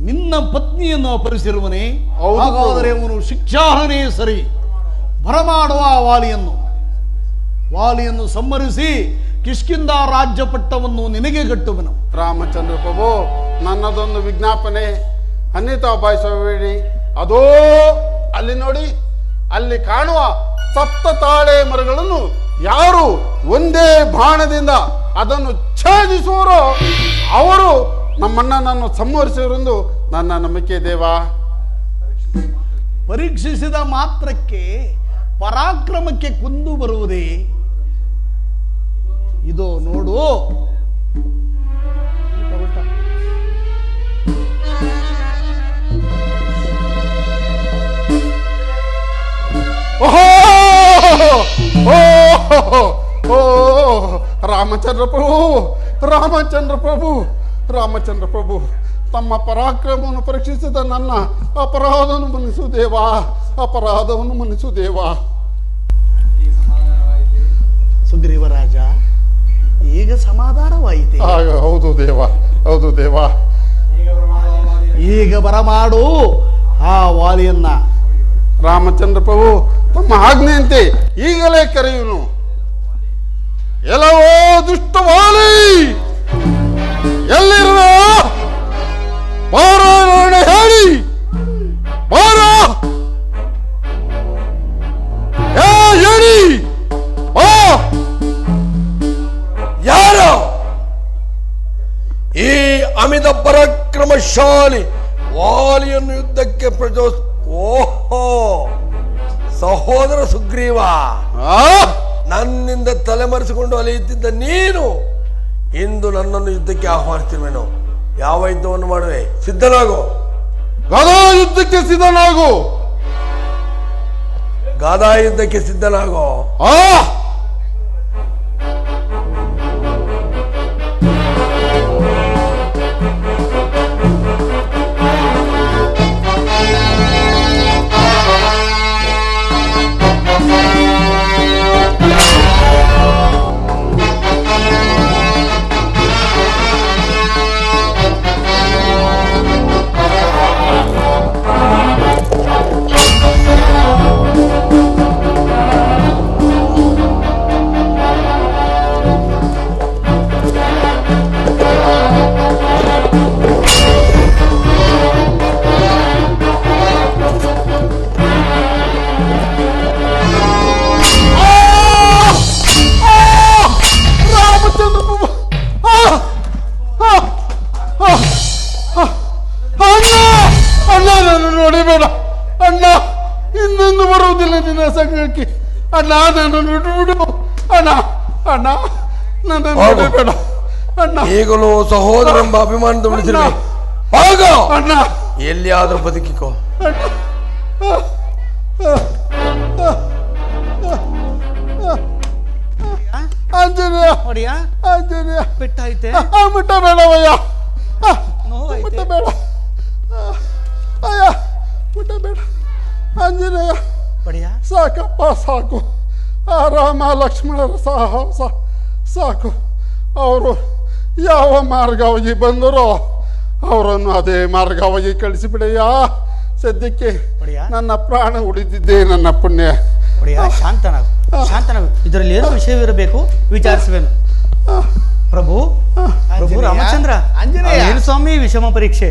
A: ನಿನ್ನ ಪತ್ನಿಯನ್ನು ಅಪಹರಿಸಿರುವನೇ?
C: ಹೌದು.
A: ಹಾಗಾದರೆ ಅವನು ಶಿಕ್ಷಾರ್ಹನೇ ಸರಿ. ಬರಮಾಡುವ ವಾಲಿಯನ್ನು ಸಂಹರಿಸಿ ಕಿಷ್ಕಿಂಧ ರಾಜ್ಯ ಪಟ್ಟವನ್ನು ನಿನಗೆ ಕಟ್ಟುವನು.
C: ರಾಮಚಂದ್ರ ಪ್ರಭು, ನನ್ನದೊಂದು ವಿಜ್ಞಾಪನೆ, ಅನ್ಯತಾ ಬಯಸಬೇಡಿ. ಅದೋ ಅಲ್ಲಿ ನೋಡಿ, ಅಲ್ಲಿ ಕಾಣುವ ಸಪ್ತ ತಾಳೆ ಮರಗಳನ್ನು ಯಾರು ಒಂದೇ ಬಾಣದಿಂದ ಅದನ್ನು ಛೇದಿಸುವರೋ ಅವರು ನಮ್ಮಣ್ಣನನ್ನು ಸಂಹರಿಸಿರುವುದು ನನ್ನ ನಂಬಿಕೆ ದೇವ.
A: ಪರೀಕ್ಷಿಸಿದ ಮಾತ್ರಕ್ಕೆ ಪರಾಕ್ರಮಕ್ಕೆ ಕುಂದು ಬರುವುದೇ? ಇದು ನೋಡು.
C: ಓಹೋ ಓ ರಾಮಚಂದ್ರ ಪ್ರಭು, ರಾಮಚಂದ್ರ ಪ್ರಭು, ರಾಮಚಂದ್ರ ಪ್ರಭು, ತಮ್ಮ ಪರಾಕ್ರಮವನ್ನು ಪರೀಕ್ಷಿಸಿದ ನನ್ನ ಅಪರಾಧವನ್ನು ಮನ್ನಿಸು ದೇವಾ, ಅಪರಾಧವನ್ನು ಮನ್ನಿಸು ದೇವಾ.
A: ಸುಗ್ರೀವರಾಜ, ಈಗ ಸಮಾಧಾನವಾಯಿತೆ?
C: ಹೌದು ದೇವ, ಹೌದು ದೇವ.
A: ಈಗ ಬರಮಾಡು ಆ ವಾಲಿಯನ್ನ.
C: ರಾಮಚಂದ್ರ ಪ್ರಭು, ತಮ್ಮ ಆಜ್ಞೆಯಂತೆ ಈಗಲೇ ಕರೆಯುವನು. ಎಲ್ಲವೋ ದುಷ್ಟವಾಲಿ, ಎಲ್ಲಿರುವ ಬಾರ ಹೇಳಿ, ಬಾರ ಹೇಳಿ, ಬಾ.
E: ಯಾರು ಈ ಅಮಿತ ಪರಾಕ್ರಮಶಾಲಿ ವಾಲಿಯನ್ನು ಯುದ್ಧಕ್ಕೆ ಓಹೋ, ಸಹೋದರ ಸುಗ್ರೀವ, ನನ್ನಿಂದ ತಲೆಮರೆಸಿಕೊಂಡು ಅಲೆಯುತ್ತಿದ್ದ ನೀನು ಇಂದು ನನ್ನನ್ನು ಯುದ್ಧಕ್ಕೆ ಆಹ್ವಾನಿಸ್ತಿರುವೆನು. ಯಾವ ಯುದ್ಧವನ್ನು ಮಾಡುವೆ? ಸಿದ್ಧನಾಗು.
C: ಗದಾ ಯುದ್ಧಕ್ಕೆ ಸಿದ್ಧನಾಗು.
E: ಗದಾ ಯುದ್ಧಕ್ಕೆ ಸಿದ್ಧನಾಗು.
C: ಇನ್ನೆಂದು ಬರುವುದಿಲ್ಲ ನಿನ್ನ ಸಂಘಕ್ಕೆ. ಅಣ್ಣ ನನ್ನನ್ನು ಬಿಡು ಅಣ್ಣ, ಅಣ್ಣ ನನ್ನನ್ನು ಬಿಡಬೇಡ ಅಣ್ಣ.
E: ಈಗಲೂ ಸಹೋದರೆಂಬ ಅಭಿಮಾನದ ಉಳಿಸಿರುವೆ. ಆಗ
C: ಅಣ್ಣ
E: ಎಲ್ಲಿಯಾದ್ರೂ ಬದುಕಿಕೋ.
C: ಆಂಜನೇಯ,
D: ಒಡೆಯ
C: ಆಂಜನೇಯ,
D: ಪೆಟ್ಟಾಯ್ತೆ,
C: ಮುಟ್ಟಬೇಡವಯ್ಯ,
D: ನೋವಾಯ್ತೆ.
C: ಮುಟ್ಟಬೇಡ ಅಯ್ಯ, ಮುಟ್ಟಬೇಡ ಆಂಜನೇಯ.
D: ಒಡೆಯ
C: ಸಾಕಪ್ಪ ಸಾಕು. ಆ ರಾಮ ಲಕ್ಷ್ಮಣರ ಸಾಹಸ ಸಾಕು. ಅವರು ಯಾವ ಮಾರ್ಗವಾಗಿ ಬಂದರೋ ಅವರನ್ನು ಅದೇ ಮಾರ್ಗವಾಗಿ ಕಳಿಸಿಬಿಡಯ್ಯ. ಸದ್ಯಕ್ಕೆ
D: ಒಡೆಯ
C: ನನ್ನ ಪ್ರಾಣ ಉಳಿದಿದ್ದೇ ನನ್ನ ಪುಣ್ಯ.
D: ಒಡೆಯ ಶಾಂತನಾಗು, ಶಾಂತನಾಗು. ಇದರಲ್ಲಿ ಏನೋ ವಿಷಯವಿರಬೇಕು, ವಿಚಾರಿಸುವೆನು. ಪ್ರಭು ಪ್ರಭು ರಾಮಚಂದ್ರ,
A: ಆಂಜನೇಯ.
D: ಏನು ಸ್ವಾಮಿ ವಿಷಮ ಪರೀಕ್ಷೆ?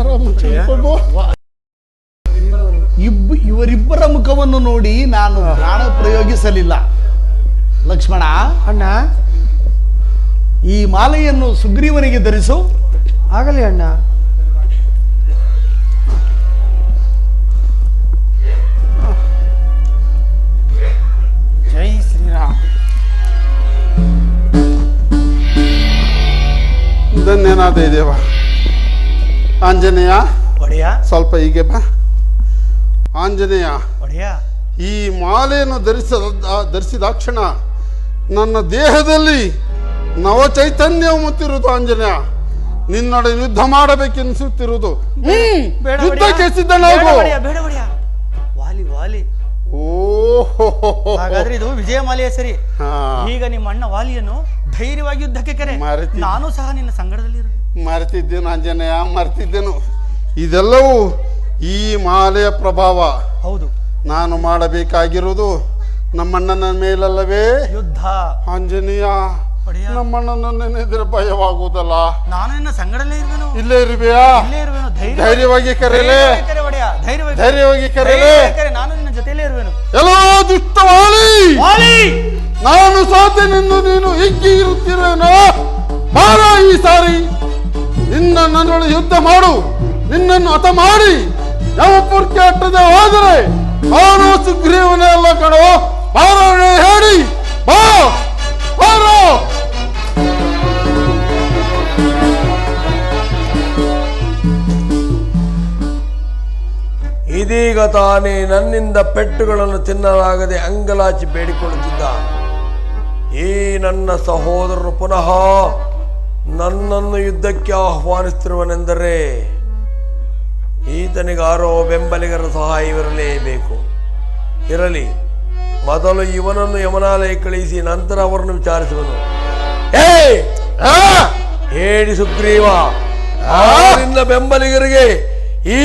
C: ರಾಮಚಂದ್ರ ಪ್ರಭು,
A: ಇವರಿಬ್ಬರ ಮುಖವನ್ನು ನೋಡಿ ನಾನು ಪ್ರಾಣ ಪ್ರಯೋಗಿಸಲಿಲ್ಲ. ಲಕ್ಷ್ಮಣ,
B: ಅಣ್ಣ
A: ಈ ಮಾಲೆಯನ್ನು ಸುಗ್ರೀವನಿಗೆ ಧರಿಸು.
B: ಆಗಲಿ ಅಣ್ಣ.
D: ಜೈ ಶ್ರೀರಾಮ್.
C: ಧನ್ಯನಾದ ದೇವ. ಆಂಜನೇಯ,
D: ಒಡೆಯ
C: ಸ್ವಲ್ಪ ಹೀಗೆ ಬಾ. ಆಂಜನೇಯ,
D: ಒಡೆಯ
C: ಈ ಮಾಲೆಯನ್ನು ಧರಿಸಿದಾಕ್ಷಣ ನನ್ನ ದೇಹದಲ್ಲಿ ನವ ಚೈತನ್ಯವು ಮುತ್ತಿರುವುದು. ಆಂಜನೇಯ, ನಿನ್ನೊಡೆ ಯುದ್ಧ ಮಾಡಬೇಕೆನಿಸುತ್ತಿರುವುದು.
D: ಬೇಡ
C: ಯುದ್ಧಕ್ಕೆ
D: ಒಡೆಯ,
C: ಸಿದ್ಧನಾಗು.
D: ಬೇಡ ಒಡೆಯ, ಬೇಡ ಒಡೆಯ. ವಾಲಿ ವಾಲಿ.
C: ಓಹೋ,
D: ಹಾಗಾದ್ರೆ ಇದು ವಿಜಯಮಾಲೆಯ ಸರಿ.
C: ಹಾ,
D: ಈಗ ನಿಮ್ಮ ಅಣ್ಣ ವಾಲಿಯನ್ನು ಧೈರ್ಯವಾಗಿ ಯುದ್ಧಕ್ಕೆ ಕರೆ.
C: ಮರೆತಿದ್ದೆ.
D: ನಾನು ಸಹ ನಿನ್ನ ಸಂಗಡದಲ್ಲಿ
C: ಮರೆತಿದ್ದೇನು ಆಂಜನೇಯ, ಮರೆತಿದ್ದೇನು. ಇದೆಲ್ಲವೂ ಈ ಮಾಲೆಯ ಪ್ರಭಾವ.
D: ಹೌದು,
C: ನಾನು ಮಾಡಬೇಕಾಗಿರುವುದು ನಮ್ಮಣ್ಣನ ಮೇಲಲ್ಲವೇ
D: ಯುದ್ಧ.
C: ಆಂಜನೇಯ,
D: ಒಡೆಯ
C: ನಮ್ಮಣ್ಣನ ನೆನೆದರೆ ಭಯವಾಗುವುದಲ್ಲ.
D: ನಾನು ನಿನ್ನ ಸಂಗಡಲ್ಲೇ ಇರುವೆನು,
C: ಇಲ್ಲೇ ಇರುವೆಯಾ?
D: ಇಲ್ಲೇ ಇರುವೆನು.
C: ಧೈರ್ಯವಾಗಿ ಕರೆಯಲೇ,
D: ಕರೆ ಒಡೆಯ,
C: ಧೈರ್ಯವಾಗಿ ಕರೆಯಲೇ.
D: ಕರೆ, ನಾನು ನಿನ್ನ ಜೊತೆಯಲ್ಲೇ ಇರುವೆನು.
C: ಎಲ್ಲೋ ದುಷ್ಟವಾಳಿ,
D: ವಾಲಿ,
C: ನಾನು ಸಾಧ್ಯನೆಂದು ನೀನು ಹಿಗ್ಗಿ ಇರುತ್ತಿರುವೆನೋ? ಬಾರ ಈ ಸಾರಿ ನಿನ್ನ ನನ್ನೊಳಗೆ ಯುದ್ಧ ಮಾಡು. ನಿನ್ನನ್ನು ಹತ ಮಾಡಿ ಯಮಪುರಕ್ಕೆ ಅಟ್ಟದೆ ಹೋದರೆ ನಾನು ಸುಗ್ರೀವನೇ ಅಲ್ಲ ಕಣೋ. ಬಾರ ಹೇಳಿ, ಬಾ ಬಾರೋ.
E: ಇದೀಗ ತಾನೇ ನನ್ನಿಂದ ಪೆಟ್ಟುಗಳನ್ನು ತಿನ್ನಲಾಗದೆ ಅಂಗಲಾಚಿ ಬೇಡಿಕೊಳ್ಳುತ್ತಿದ್ದ ಈ ನನ್ನ ಸಹೋದರನು ಪುನಃ ನನ್ನನ್ನು ಯುದ್ಧಕ್ಕೆ ಆಹ್ವಾನಿಸುತ್ತಿರುವನೆಂದರೆ ಈತನಿಗಾರೋ ಬೆಂಬಲಿಗರ ಸಹಾಯವಿರಲೇಬೇಕು. ಇರಲಿ, ಮೊದಲು ಇವನನ್ನು ಯಮನಾಲಯ ಕಳಿಸಿ ನಂತರ ಅವರನ್ನು ವಿಚಾರಿಸುವನು. ಹೇಳಿ ಸುಗ್ರೀವ, ನಿನ್ನ ಬೆಂಬಲಿಗರಿಗೆ ಈ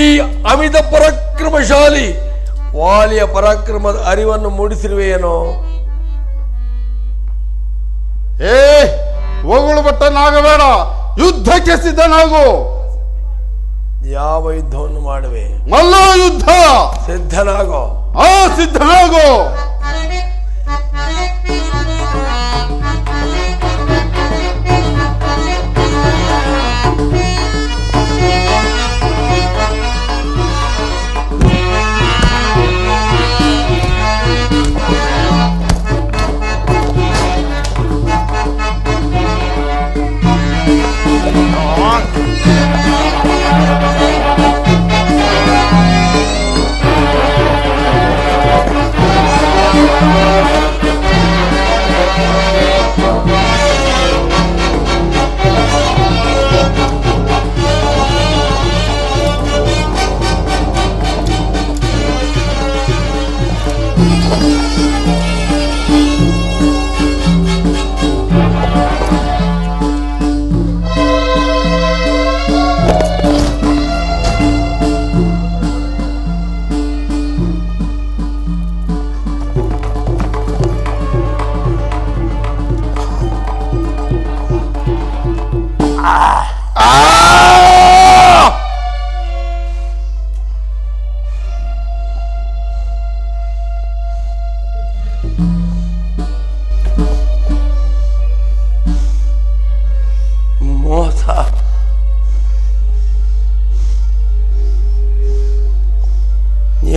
E: ಅಮಿತ ಪರಾಕ್ರಮಶಾಲಿ ವಾಲಿಯ ಪರಾಕ್ರಮದ ಅರಿವನ್ನು ಮೂಡಿಸಿರುವೆಯೇನೋ?
C: ಹೋಗಳು ಬಟ್ಟನಾಗಬೇಡ, ಯುದ್ಧಕ್ಕೆ ಸಿದ್ಧನಾಗು.
E: ಯಾವ ಯುದ್ಧವನ್ನು ಮಾಡುವೆ?
C: ಮಲ್ಲ ಯುದ್ಧ.
E: ಸಿದ್ಧನಾಗೋ.
C: ಸಿದ್ಧನಾಗೋ.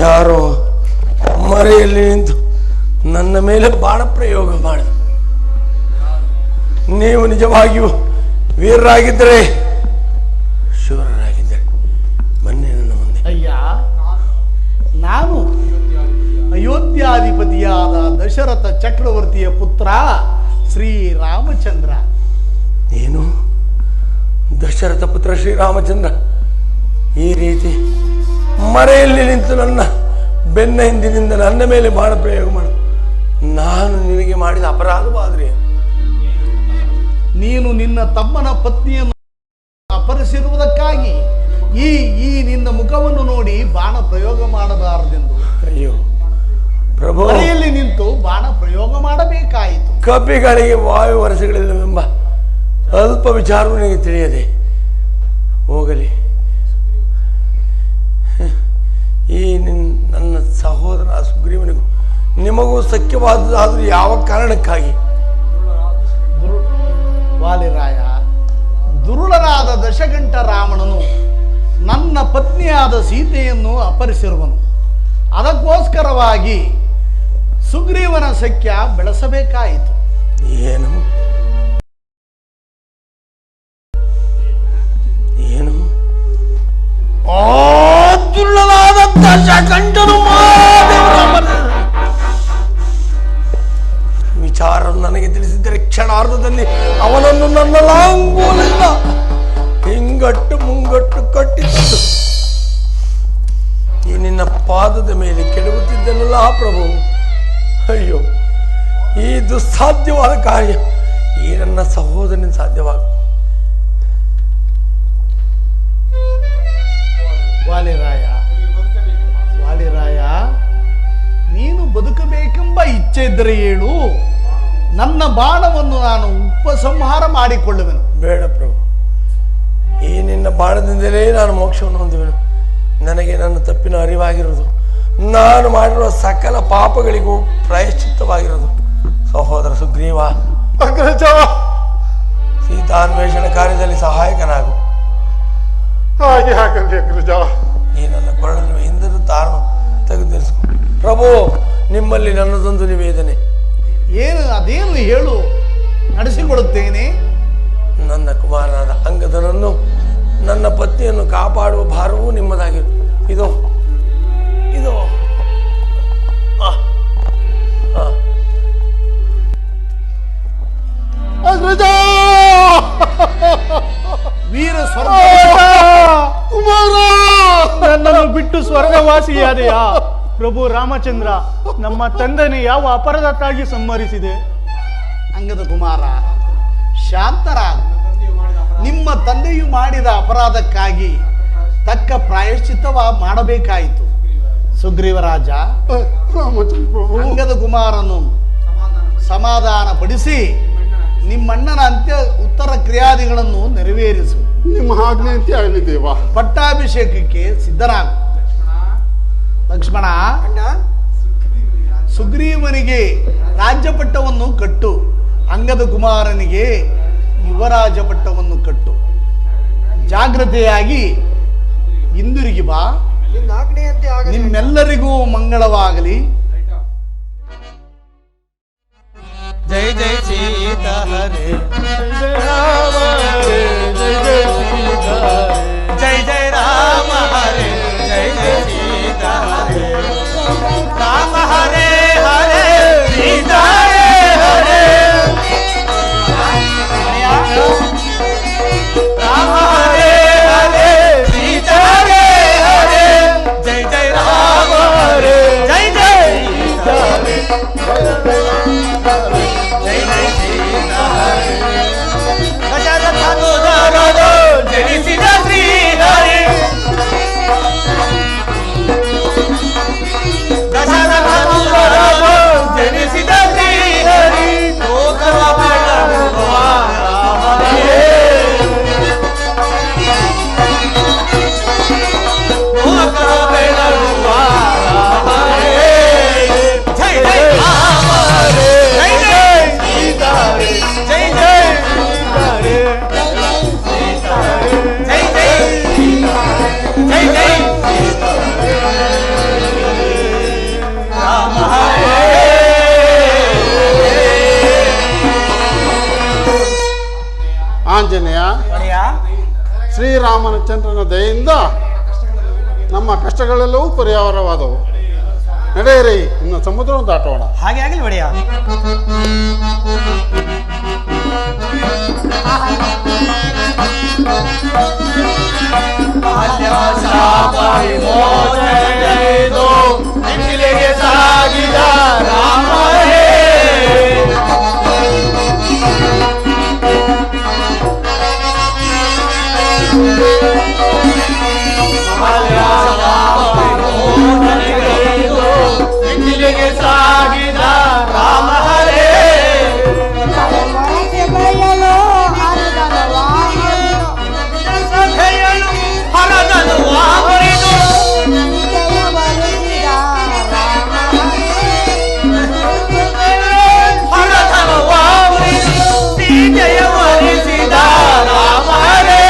E: ಯಾರೋ ಮರೆಯಲ್ಲಿ ನಿಂತು ನನ್ನ ಮೇಲೆ ಬಾಣ ಪ್ರಯೋಗ ಮಾಡಿದ. ನೀವು ನಿಜವಾಗಿಯೂ ವೀರರಾಗಿದ್ದರೆ, ಶೂರರಾಗಿದ್ದರೆ ಬನ್ನಿ ನನ್ನ ಮುಂದೆ.
A: ಅಯ್ಯ, ನಾನು ಅಯೋಧ್ಯಾಧಿಪತಿಯಾದ ದಶರಥ ಚಕ್ರವರ್ತಿಯ ಪುತ್ರ ಶ್ರೀರಾಮಚಂದ್ರ.
E: ಏನು ದಶರಥ ಪುತ್ರ ಶ್ರೀರಾಮಚಂದ್ರ ಈ ರೀತಿ ಮರೆಯಲ್ಲಿ ನಿಂತು ನನ್ನ ಬೆನ್ನ ಹಿಂದಿನಿಂದ ನನ್ನ ಮೇಲೆ ಬಾಣ ಪ್ರಯೋಗ ಮಾಡು. ನಾನು ನಿನಗೆ ಮಾಡಿದ ಅಪರಾಧವಾದ್ರೆ
A: ನೀನು ನಿನ್ನ ತಮ್ಮನ ಪತ್ನಿಯನ್ನು ಅಪಹರಿಸಿರುವುದಕ್ಕಾಗಿ ಈ ನಿನ್ನ ಮುಖವನ್ನು ನೋಡಿ ಬಾಣ ಪ್ರಯೋಗ ಮಾಡಬಾರದೆಂದು
E: ಅಯ್ಯೋ ಪ್ರಭು,
A: ಮರೆಯಲ್ಲಿ ನಿಂತು ಬಾಣ ಪ್ರಯೋಗ ಮಾಡಬೇಕಾಯಿತು.
E: ಕಪಿಗಳಿಗೆ ವಾಯು ವರ್ಷಗಳಿಲ್ಲವೆಂಬ ಅಲ್ಪ ವಿಚಾರವೂ ನಿನಗೆ ತಿಳಿಯದೆ ಹೋಗಲಿ. ಈ ನನ್ನ ಸಹೋದರ ಸುಗ್ರೀವನಿಗೂ ನಿಮಗೂ ಸಖ್ಯವಾದದಾದರೂ ಯಾವ ಕಾರಣಕ್ಕಾಗಿ?
A: ವಾಲಿರಾಯ, ದುರುಳರಾದ ದಶಗಂಟ ರಾವಣನು ನನ್ನ ಪತ್ನಿಯಾದ ಸೀತೆಯನ್ನು ಅಪಹರಿಸಿರುವನು. ಅದಕ್ಕೋಸ್ಕರವಾಗಿ ಸುಗ್ರೀವನ ಸಖ್ಯ ಬೆಳೆಸಬೇಕಾಯಿತು.
E: ಏನು ಏನು ಆ ದುರುಳನಾದ ದಶಗಂಟನು ವಿಚಾರ ನನಗೆ ತಿಳಿಸಿದ್ದರೆ ಕ್ಷಣಾರ್ಧದಲ್ಲಿ ಅವನನ್ನು ನನ್ನ ಲಾಂಗೂಲಿಂದ ಹಿಂಗಟ್ಟು ಮುಂಗಟ್ಟು ಕಟ್ಟಿತ್ತು ಈ ನಿನ್ನ ಪಾದದ ಮೇಲೆ ಕೆಡವುತ್ತಿದ್ದನಲ್ಲ ಪ್ರಭು. ಅಯ್ಯೋ, ಈ ದುಸ್ಸಾಧ್ಯವಾದ ಕಾರ್ಯ ಈ ನನ್ನ ಸಹೋದರನ ಸಾಧ್ಯವಾಗ.
A: ವಾಲಿರಾಯ, ನೀನು ಬದುಕಬೇಕೆಂಬ ಇಚ್ಛೆ ಇದ್ದರೆ ಹೇಳು, ನನ್ನ ಬಾಣವನ್ನು ನಾನು ಉಪಸಂಹಾರ ಮಾಡಿಕೊಳ್ಳುವೆನು.
E: ಬೇಡ ಪ್ರಭು, ಈ ನಿನ್ನ ಬಾಣದಿಂದಲೇ ನಾನು ಮೋಕ್ಷವನ್ನು ಹೊಂದುವೆನು. ನನಗೆ ನನ್ನ ತಪ್ಪಿನ ಅರಿವಾಗಿರುವುದು, ನಾನು ಮಾಡಿರುವ ಸಕಲ ಪಾಪಗಳಿಗೂ ಪ್ರಾಯಶ್ಚಿತ್ತವಾಗಿರೋದು. ಸಹೋದರ ಸುಗ್ರೀವ, ಸೀತಾನ್ವೇಷಣ ಕಾರ್ಯದಲ್ಲಿ ಸಹಾಯಕನಾಗು.
C: ಹಾಗೆ ಹಾಗಂದ್ರೆ ಅಗ್ರಜ.
E: ಈ ನನ್ನ ಕೊರಳನ್ನು ಹಿಂದಿನ ತಾನು ತೆಗೆದಿರಿಸು. ಪ್ರಭು, ನಿಮ್ಮಲ್ಲಿ ನನ್ನದೊಂದು ನಿವೇದನೆ.
A: ಏನು? ಅದೇನು ಹೇಳು, ನಡೆಸಿಕೊಡುತ್ತೇನೆ.
E: ನನ್ನ ಕುಮಾರನಾದ ಅಂಗದನನ್ನು, ನನ್ನ ಪತ್ನಿಯನ್ನು ಕಾಪಾಡುವ ಭಾರವೂ ನಿಮ್ಮದಾಗಿರು. ಇದು ಇದು
C: ಅಗ್ರಜ,
A: ವೀರ ಸ್ವರ್ಗ
C: ಕುಮಾರ,
F: ನನ್ನನ್ನು ಬಿಟ್ಟು ಸ್ವರ್ಗವಾಸಿಯಾದೆಯಾ? ಪ್ರಭು ರಾಮಚಂದ್ರ, ನಮ್ಮ ತಂದೆನೇ ಯಾವ ಅಪರಾಧಕ್ಕಾಗಿ ಸಂಹರಿಸಿದೆ?
A: ಅಂಗದ ಕುಮಾರ, ಶಾಂತರಾಗು. ನಿಮ್ಮ ತಂದೆಯು ಮಾಡಿದ ಅಪರಾಧಕ್ಕಾಗಿ ತಕ್ಕ ಪ್ರಾಯಶ್ಚಿತ್ತವ ಮಾಡಬೇಕಾಯಿತು. ಸುಗ್ರೀವರಾಜ,
C: ರಾಮಚಂದ್ರ ಪ್ರಭು,
A: ಅಂಗದ ಕುಮಾರನು ಸಮಾಧಾನ ಪಡಿಸಿ ನಿಮ್ಮಣ್ಣನ ಉತ್ತರ ಕ್ರಿಯಾದಿಗಳನ್ನು ನೆರವೇರಿಸು.
C: ನಿಮ್ಮ ಆಜ್ಞೆಯಂತೆ ಆಗಲಿ ದೇವ.
A: ಪಟ್ಟಾಭಿಷೇಕಕ್ಕೆ ಸಿದ್ಧನಾಗು. ಲಕ್ಷ್ಮಣ, ಸುಗ್ರೀವನಿಗೆ ರಾಜ್ಯ ಪಟ್ಟವನ್ನು ಕಟ್ಟು, ಅಂಗದ ಕುಮಾರನಿಗೆ ಯುವರಾಜ ಪಟ್ಟವನ್ನು ಕಟ್ಟು. ಜಾಗ್ರತೆಯಾಗಿ ಹಿಂದಿರುಗಿ ಬಾ. ನಿಮ್ಮೆಲ್ಲರಿಗೂ ಮಂಗಳವಾಗಲಿ.
D: ಜೈ ಜೈ ಸೀತಾ ಹರೇ, ಜೈ ಜೈ ರಾಮ ಹರೇ, ಜೈ ಜೈ ಸೀತಾ ಹರೇ, ರಾಮ ಹರೇ ಹರೇ, ಸೀತಾ ಹರೇ ಹರೇ, ರಾಮ ಹರೇ ಹರೇ, ಸೀತಾ ಹರೇ ಹರೇ, ಜೈ ಜೈ ರಾಮ ಹರೇ, ಜೈ ಜೈ ಸೀತಾ ಹರೇ, ಜೈ ಜೈ ಸೀತಾ ಹರೇ. ದಶರಥನು ಜನಿಸಿದ
C: ದಯೆಯಿಂದ ನಮ್ಮ ಕಷ್ಟಗಳೆಲ್ಲವೂ ಪರಿಹಾರವಾದವು. ನಡೆಯಿರಿ, ಇನ್ನು ಸಮುದ್ರವನ್ನು ದಾಟೋಣ.
D: ಹಾಗೆ ಆಗಲಿ ಒಡೆಯ. ಸಾಗಿದ ರಾಮರೇ ಸಾಗಿದ ರಾಮ ಹರೇ ಸಭೆಯಲು ಹರದನು ವಾಮರಿದು ಹರದನು ವಾಮರಿದು ಸೀತೆಯ ವರಿಸಿದ ರಾಮ ಹರೇ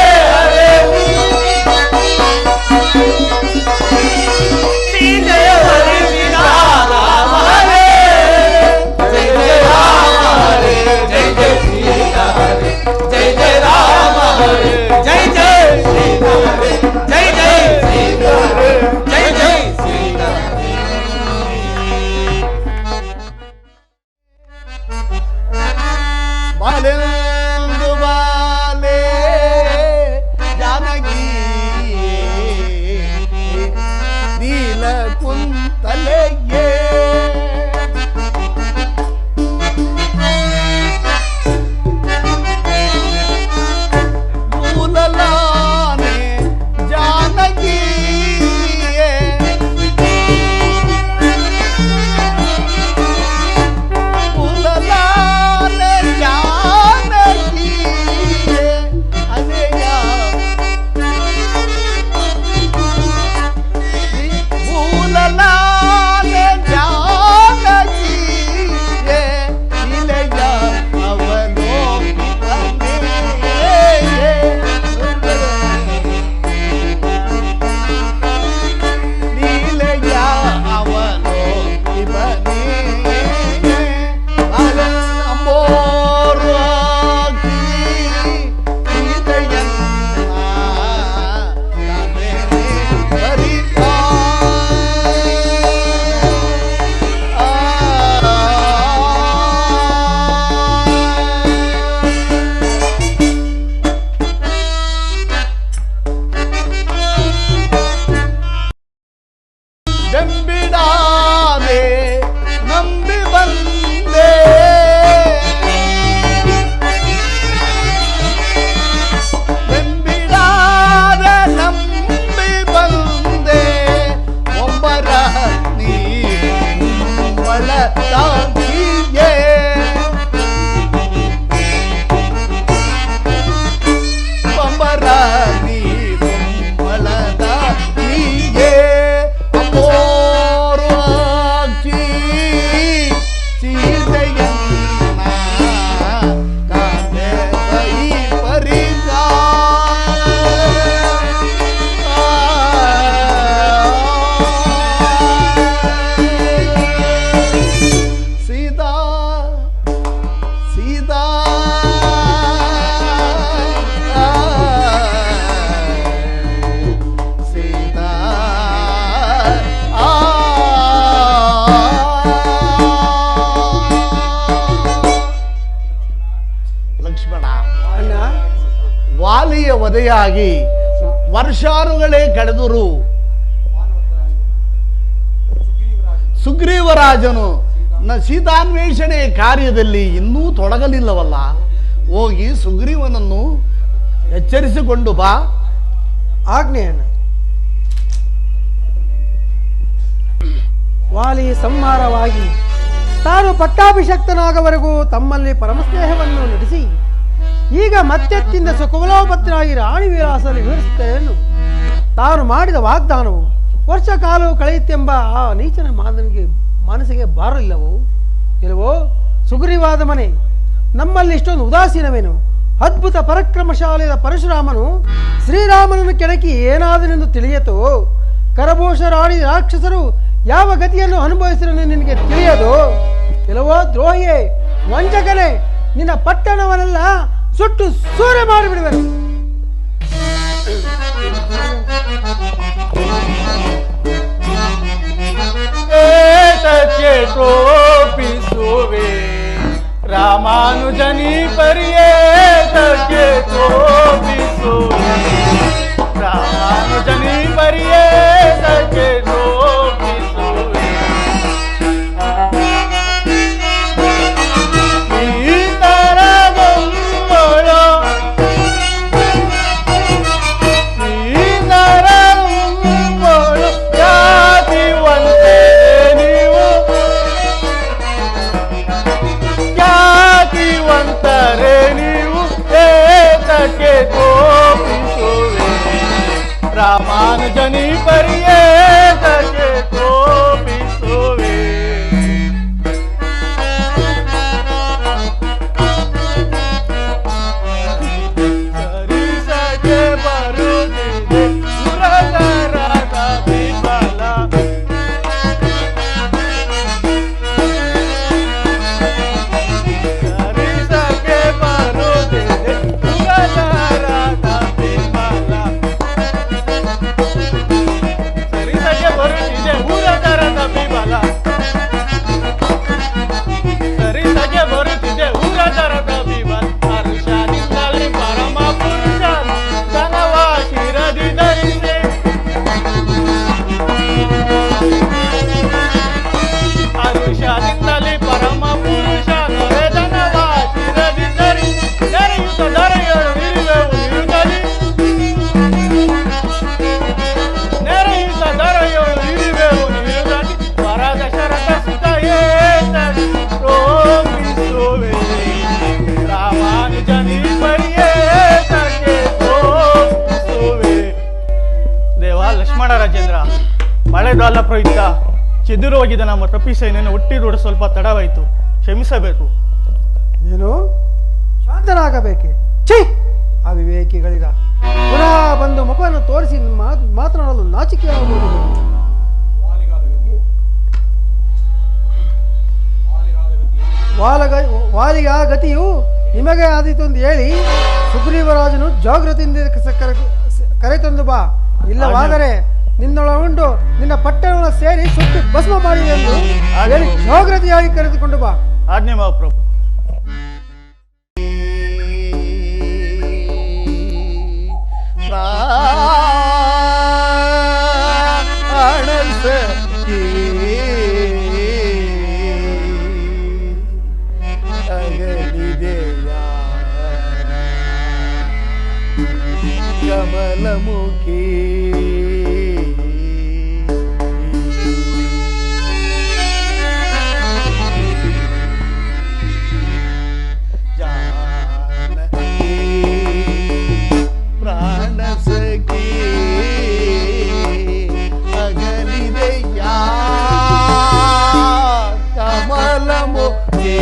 D: ಸೀತೆಯ ವರಿಸಿದ ರಾಮ ಹರೇ ಜಯ ಜಯ ರಾಮ ಹರೇ ಜಯ ಜಯ ಸೀತಾ ಹರೇ ಜಯ ಜಯ ರಾಮ ಹರೇ ಜಯ ಜಯ ಸೀತಾ ಹರೇ ಜಯ ಜಯ ಸೀತಾ ಹರೇ ಜಯ ಜಯ ಸೀತಾ ಹರೇ.
A: ಬಾಲೆಂದು ಬಾಲೆ ಜಾನಕಿ ನೀಲ ಕುಂತಲೆಯೇ ಮೂಲಲಾನೆ ಜಾನಕಿ ಮೂಲಲಾನೆ ಜಾನಕಿ ಅನೆಯ ಮೂಲಲಾನೆ ಜಾನಕಿ ಇಲೆಯ ನೀಲೆಯ ಅವಲೋಕಿಬನೇ ಅಂಬೋರ್ವಾಕಿ ಸೀತೆಯನ್ನ ಕಾಮೆನೆ ಬರಿತಾ ಬೆಂಬಿಡಾದೆ ನಂಬಿ ಬಂದೆ ಬೆಂಬಿಡಾದೆ ನಂಬಿ ಬಂದೆ ಒಬ್ಬರ ನೀಳದಾಗಿಯೇ ಒಬ್ಬರ ನೀಳದಾಗಿಯೇ ಅಮೋರ್ವಾಕಿ ಸೀತೆಯನ್ನ ಕಾದೆ ಬೈ ಪರಿಗ ಸೀದಾ ಸೀದಾ ಸೀತಾ ಲಕ್ಷ್ಮಣ,
B: ಅಣ್ಣ,
A: ವಾಲಿಯ ವಧೆಯಾಗಿ ವರ್ಷಾನುಗಳೇ ಕಳೆದರು. ಸುಗ್ರೀವರಾಜನು ಸೀತಾನ್ವೇಷಣೆ ಕಾರ್ಯದಲ್ಲಿ ಇನ್ನೂ ತೊಡಗಲಿಲ್ಲವಲ್ಲ. ಹೋಗಿ ಸುಗ್ರೀವನನ್ನು ಎಚ್ಚರಿಸಿಕೊಂಡು ಬಾ.
B: ಆಜ್ಞೆ ಅಣ್ಣ. ವಾಲಿ ಸಂಹಾರವಾಗಿ ತಾನು ಪಟ್ಟಾಭಿಷಕ್ತನಾಗವರೆಗೂ ತಮ್ಮಲ್ಲಿ ಪರಮಸ್ನೇಹವನ್ನು ನಡೆಸಿ ಈಗ ಮತ್ತೆತ್ತಿಂದ ಸುಕುಲೋಪತ್ರಾಗಿ ರಾಣಿ ವಿಲಾಸದಲ್ಲಿ ವಿವರಿಸುತ್ತೇನು. ತಾನು ಮಾಡಿದ ವಾಗ್ದಾನವು ವರ್ಷ ಕಾಲವು ಕಳೆಯಿತೆಂಬ ಆ ನೀಚನ ಮನಸ್ಸಿಗೆ ಬಾರಲಿಲ್ಲವೋ ಇಲ್ಲವೋ? ಸುಗ್ರೀವಾದ ಮನೆ ನಮ್ಮಲ್ಲಿ ಇಷ್ಟೊಂದು ಉದಾಸೀನವೇನು? ಅದ್ಭುತ ಪರಾಕ್ರಮಶಾಲಿಯಾದ ಪರಶುರಾಮನು ಶ್ರೀರಾಮನನ್ನು ಕೆಣಕಿ ಏನಾದನೆಂದು ತಿಳಿಯಿತೋ? ಕರಭೂಷ ರಾಣಿ ರಾಕ್ಷಸರು ಯಾವ ಗತಿಯನ್ನು ಅನುಭವಿಸಿರನು ನಿನಗೆ ತಿಳಿಯದು? ಇಲ್ಲವೋ ದ್ರೋಹಿಯೇ, ವಂಚಕನೇ, ನಿನ್ನ ಪಟ್ಟಣವನ್ನೆಲ್ಲ ಸುಟ್ಟು ಸೂರೆ ಮಾಡಿಬಿಡುವೆನು.
F: ರಾಮಾನುಜನಿ ಪರಿಯೇತಕ್ಕೆ ತೋಪಿಸುವೆ ರಾಮಾನುಜನಿ ಪರಿಯೇತಕ್ಕೆ ತೋಪಿಸುವೆ ಈ ತರಗೊಂಬಳು ಈ ತರಗೊಂಬಳು ಜಾತಿವಂತೆ ನೀವು ಜಾತಿವಂತರೆ ನೀವು ಏತಕ್ಕೆ ಕೋಪಿಸುವೆ ರಾಮಾನುಜನಿ ಪರಿಯೇತಕ್ಕೆ ಕೋಪಿಸುವೆ ಸರಿಸಗೆ ಬರುತ್ತಿದೆ ಪುರದರದ ಬಿಂಬಲ ಸರಿಸಗೆ ಬರುತ್ತಿದೆ ಪುರದರದ ಬಿಂಬಲ ಸರಿಸಗೆ ಬರುತ್ತಿದೆ ಊರದರದ ಬಿಂಬಲ ಸರಿಸಗೆ ಬರುತ್ತಿದೆ ಊರದರದ ಬಿಂಬಲ ಹರ್ಷದಿಂದಲೇ ಪರಮ ಪುರುಷ ಧನವ ಶಿರದಿ ಧರಿಸಿ ಹರ್ಷದಿಂದಲೇ ಪರಮ ಪುರುಷ ಧನವ ಶಿರದಿ ಧರಿಸಿ ನೆರೆಯುತ್ತ ಧರೆಯಳು ನಿರುವೆವು ನಿರುಗಲಿ ನೆರೆಯುತ್ತ ಧರೆಯಳು ನಿರುವೆವು ನಿರುಗಲಿ ವರದ ಶರತ ಸುತ ರೋಪಿಸುವೆ ರಾಮಾನುಜನಿ ಪರಿಯೇತಕ್ಕೆ ತೋಪಿಸುವೆ ದೇವ ಲಕ್ಷ್ಮಣ ರಾಜೇಂದ್ರ ಮಳೆಗಾಲ ಪ್ರಯುಕ್ತ ಚೆದುರು ಹೋಗಿದ್ದ ನಮ್ಮ ತಪ್ಪಿಸೇನೆಯನ್ನು ಹುಟ್ಟಿದೂಡ ಸ್ವಲ್ಪ ತಡವಾಯಿತು ಕ್ಷಮಿಸಬೇಕು
B: ಏನು ಶಾಂತನಾಗಬೇಕೆ ಛೀ ಅವಿವೇಕಿಗಳಿಗ ಪುನಃ ಬಂದು ಮುಖವನ್ನು ತೋರಿಸಿ ಮಾತನಾಡಲು ನಾಚಿಕೆಯಾಗುವುದು ವಾಲಿಗ ಗತಿಯು ನಿಮಗೆ ಆದೀತು ಎಂದು ಹೇಳಿ ಸುಗ್ರೀವರಾಜನು ಜಾಗೃತಿಯಿಂದ ಕರೆತಂದು ಬಾ, ಇಲ್ಲವಾದರೆ ನಿನ್ನೊಳಗೊಂಡು ನಿನ್ನ ಪಟ್ಟಣವನ್ನು ಸೇರಿ ಸುಟ್ಟು ಭಸ್ಮ ಮಾಡಿ ಎಂದು ಹೇಳಿ ಜಾಗೃತಿಯಾಗಿ ಕರೆದುಕೊಂಡು ಬಾ.
F: ಆಜ್ಞೆ ಮಹಾಪ್ರಭು.
A: ಕಮಲಮುಖಿ ಪ್ರಾಣ ಸಖಿ ಅಗಲಿದೆಯಾ ಕಮಲಮುಖಿ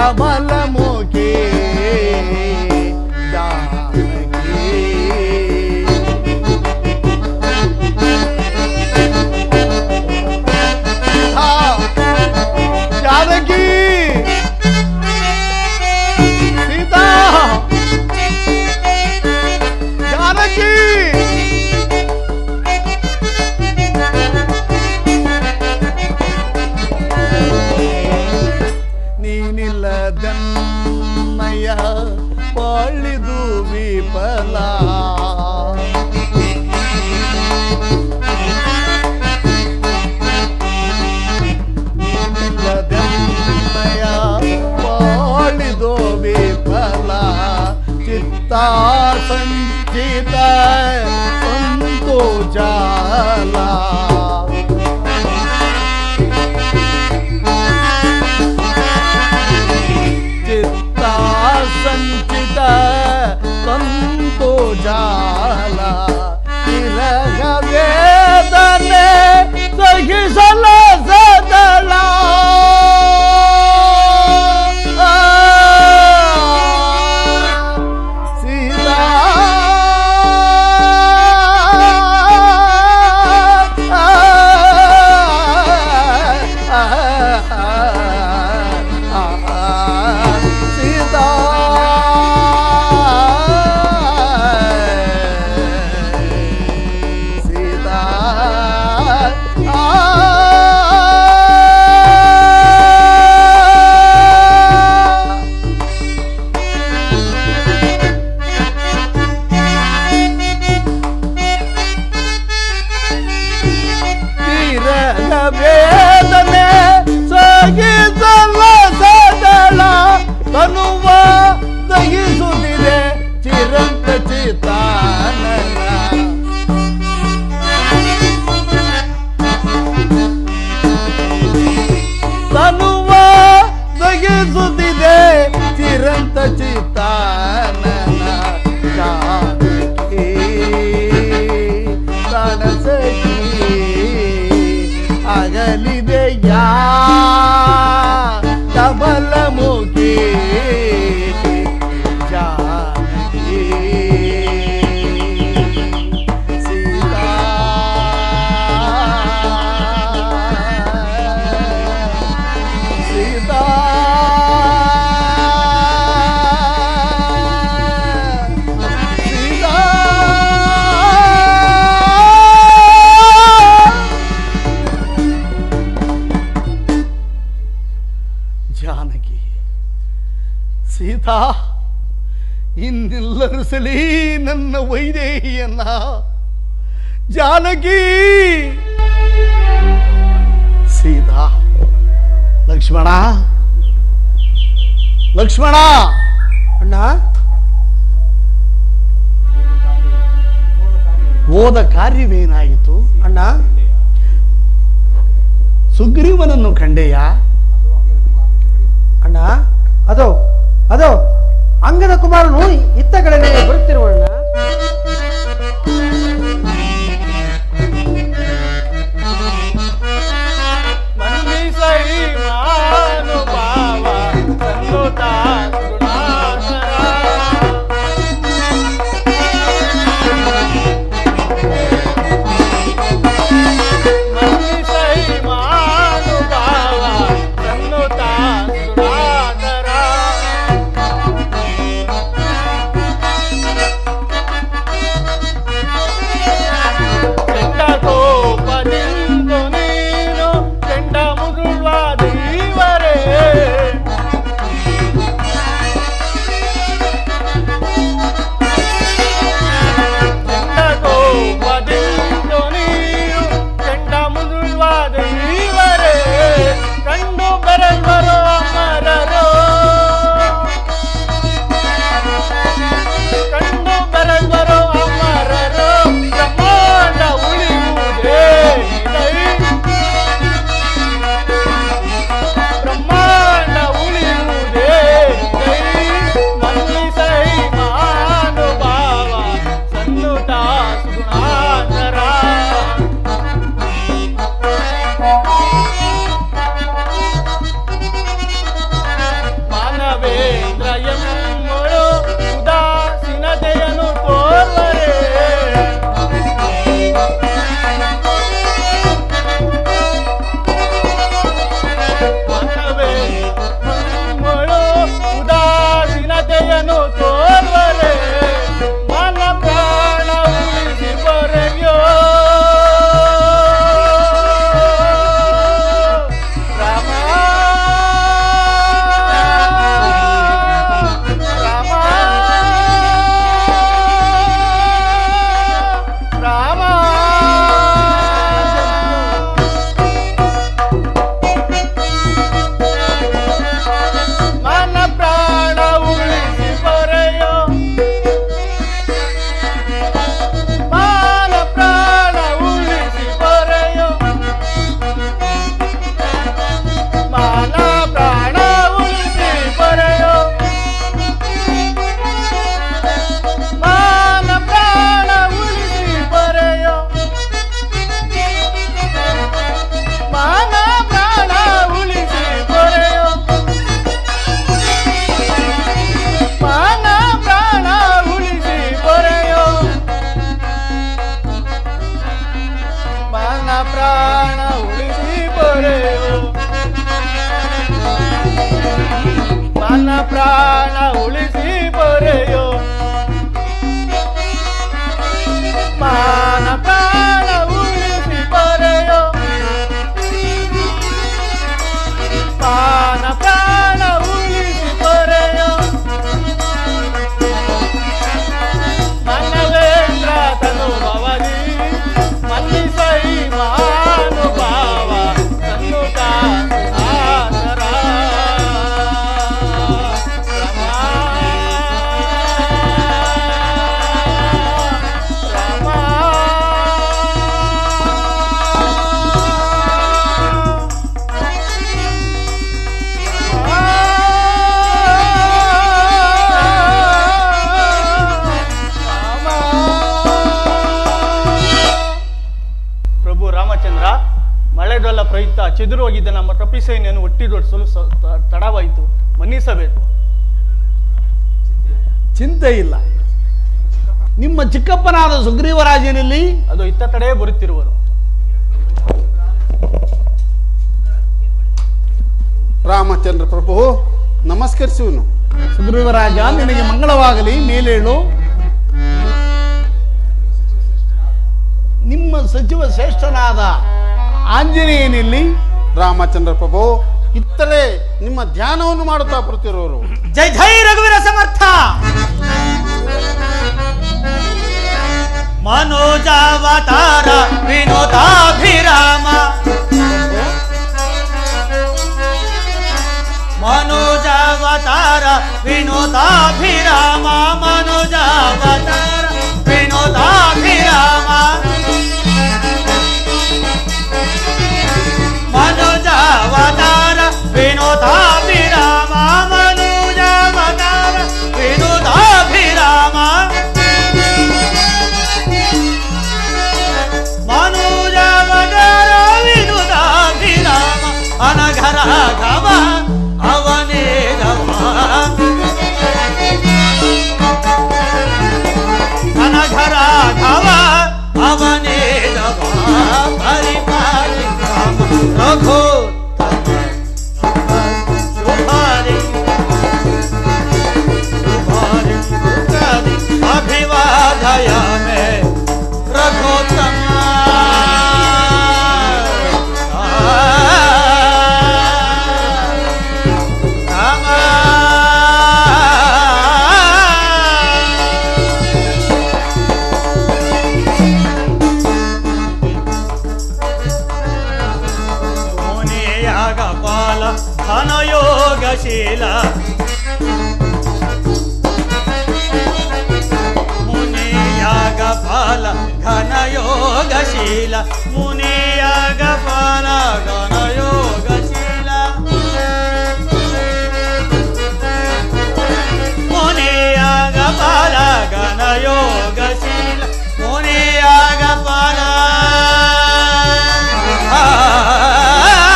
A: ಕಮಲಮುಖಿ ಜಾನಕಿ. ಜಾನಕಿ ಸೀತಾ ಜಾನಕಿ ನೀನಿಲ್ಲದನ್ನಯ ಬಾಳಿದು ವಿಫಲ. ನೀನಿಲ್ಲದನ್ನಯ ಬಾಳಿದು ವಿಫಲ. ಚಿತ್ತ ಸಂಚಿತ ಸಂತೋ ಜಾಲ. ಚಿತ್ತ ಸಂಚಿತ ಸಂತೋ ಜಾಲ. ವಿರಹ ವೇದನೆ ಸಹಿಸಲ ಸದಳ. ಸೀತಾ ಸೀತಾ ಸೀತಾ ವಿರಹ ವೇದನೆ ಸಹಿಸಲ ಸದಳ. ತನುವ ದಹಿಸುತ್ತಿದೆ ಚಿರಂತ ಚಿತಾನನ. ತನುವ ದಹಿಸುತ್ತಿದೆ ಚಿರಂತ ಚಿತಾನನ. ಜಾನಕಿ ಪ್ರಾಣಸಖಿ ಅಗಲಿದೆಯಾ ಕಮಲಮುಖಿ ಜಾನಕಿ. ಸೀತಾ ಸೀತಾ ಸೀತಾ ಜಾನಕಿ ಸೀತಾ ಇನ್ನೆಲ್ಲರಿಸಲಿ ನನ್ನ ವೈದೇಹಿಯನ್ನ. ಜಾನಕಿ ಸೀತಾ ಲಕ್ಷ್ಮಣ ಲಕ್ಷ್ಮಣ
B: ಅಣ್ಣ
A: ಹೋದ ಕಾರ್ಯವೇನಾಯಿತು?
B: ಅಣ್ಣ
A: ಸುಗ್ರೀವನನ್ನು ಕಂಡೆಯ?
B: ಅಣ್ಣ ಅದೋ ಅದೋ ಅಂಗದ ಕುಮಾರನು ಇತ್ತ ಕಡೆನೇ ಬರುತ್ತಿರುವಣ್ಣ.
F: ಮನ್ನಿಸೈ ಮಹಾನುಭಾವ ಸನ್ನುತ ಗುಣಾಕರ. ಮನ್ನಿಸೈ ಮಹಾನುಭಾವ ಸನ್ನುತ ಗುಣಾಕರ. ಶತ್ರುಗಳ ಪ್ರಯುಕ್ತ ಚೆದುರು ಹೋಗಿದ್ದ ನಮ್ಮ ಕಪಿಸೇನೆಯನ್ನು ಒಟ್ಟಿಗೊಳಿಸಲು ತಡವಾಯಿತು, ಮನ್ನಿಸಬೇಕು.
A: ಚಿಂತೆ ಇಲ್ಲ. ನಿಮ್ಮ ಚಿಕ್ಕಪ್ಪನಾದ ಸುಗ್ರೀವರಾಜನಲ್ಲಿ
F: ಅದು ಇತ್ತ ಕಡೆ ಬರುತ್ತಿರುವರು.
C: ರಾಮಚಂದ್ರ ಪ್ರಭು ನಮಸ್ಕರಿಸುವನು.
A: ಸುಗ್ರೀವರಾಜ, ನಿನಗೆ ಮಂಗಳವಾಗಲಿ. ಮೇಲೇಳು. ನಿಮ್ಮ ಸಚಿವ ಶ್ರೇಷ್ಠನಾದ ಆಂಜನೇಯನಲ್ಲಿ.
C: ರಾಮಚಂದ್ರ ಪ್ರಭು ಇತ್ತಲೇ ನಿಮ್ಮ ಧ್ಯಾನವನ್ನು ಮಾಡುತ್ತಾ ಬರುತ್ತಿರುವರು.
D: ಜೈ ಜೈ ರಘುವೀರ ಸಮರ್ಥ. ಮನೋಜಾವತಾರ ವಿನೋದಾಭಿರಾಮ, ಮನೋಜಾವತಾರ ವಿನೋದಾಭಿರಾಮ, ಮನೋಜಾವತಾರ ವಿನೋದಾಭಿರಾಮ, ಮನೋಜಾವತಾರ ವಿನೋದಾಭಿರಾಮ, ಮನೋಜಾವತಾರ ವಿನೋದಾಭಿರಾಮ, ಮನೋಜಾವತಾರ ವಿನೋದಾಭಿರಾಮ, ಅನಘರ ಘವ ಅವನೇ ಘವ, ಅನಘರ ಘವ ಅವನೇ ಘವ, ಪರಿಪಾಲಿ ರಘು ಶುಭಾರಿ ಶುಭಾರಿ ಶುಭಾರಿ ಅಭಿವಾದಯ ಮೇ ರಘೋತ್ತಮ. ಘನಯೋಗಶೀಲ ಮುನಿಯಾಗ ಫಲ ಘನಯೋಗಶೀಲ, ಮುನಿಯಾಗ ಫಲ ಘನಯೋಗಶೀಲ, ಮುನಿಯಾಗ ಫಲ ಘನಯೋಗಶೀಲ, ಮುನಿಯಾಗ ಫಲ ಘನಯೋಗಶೀಲ,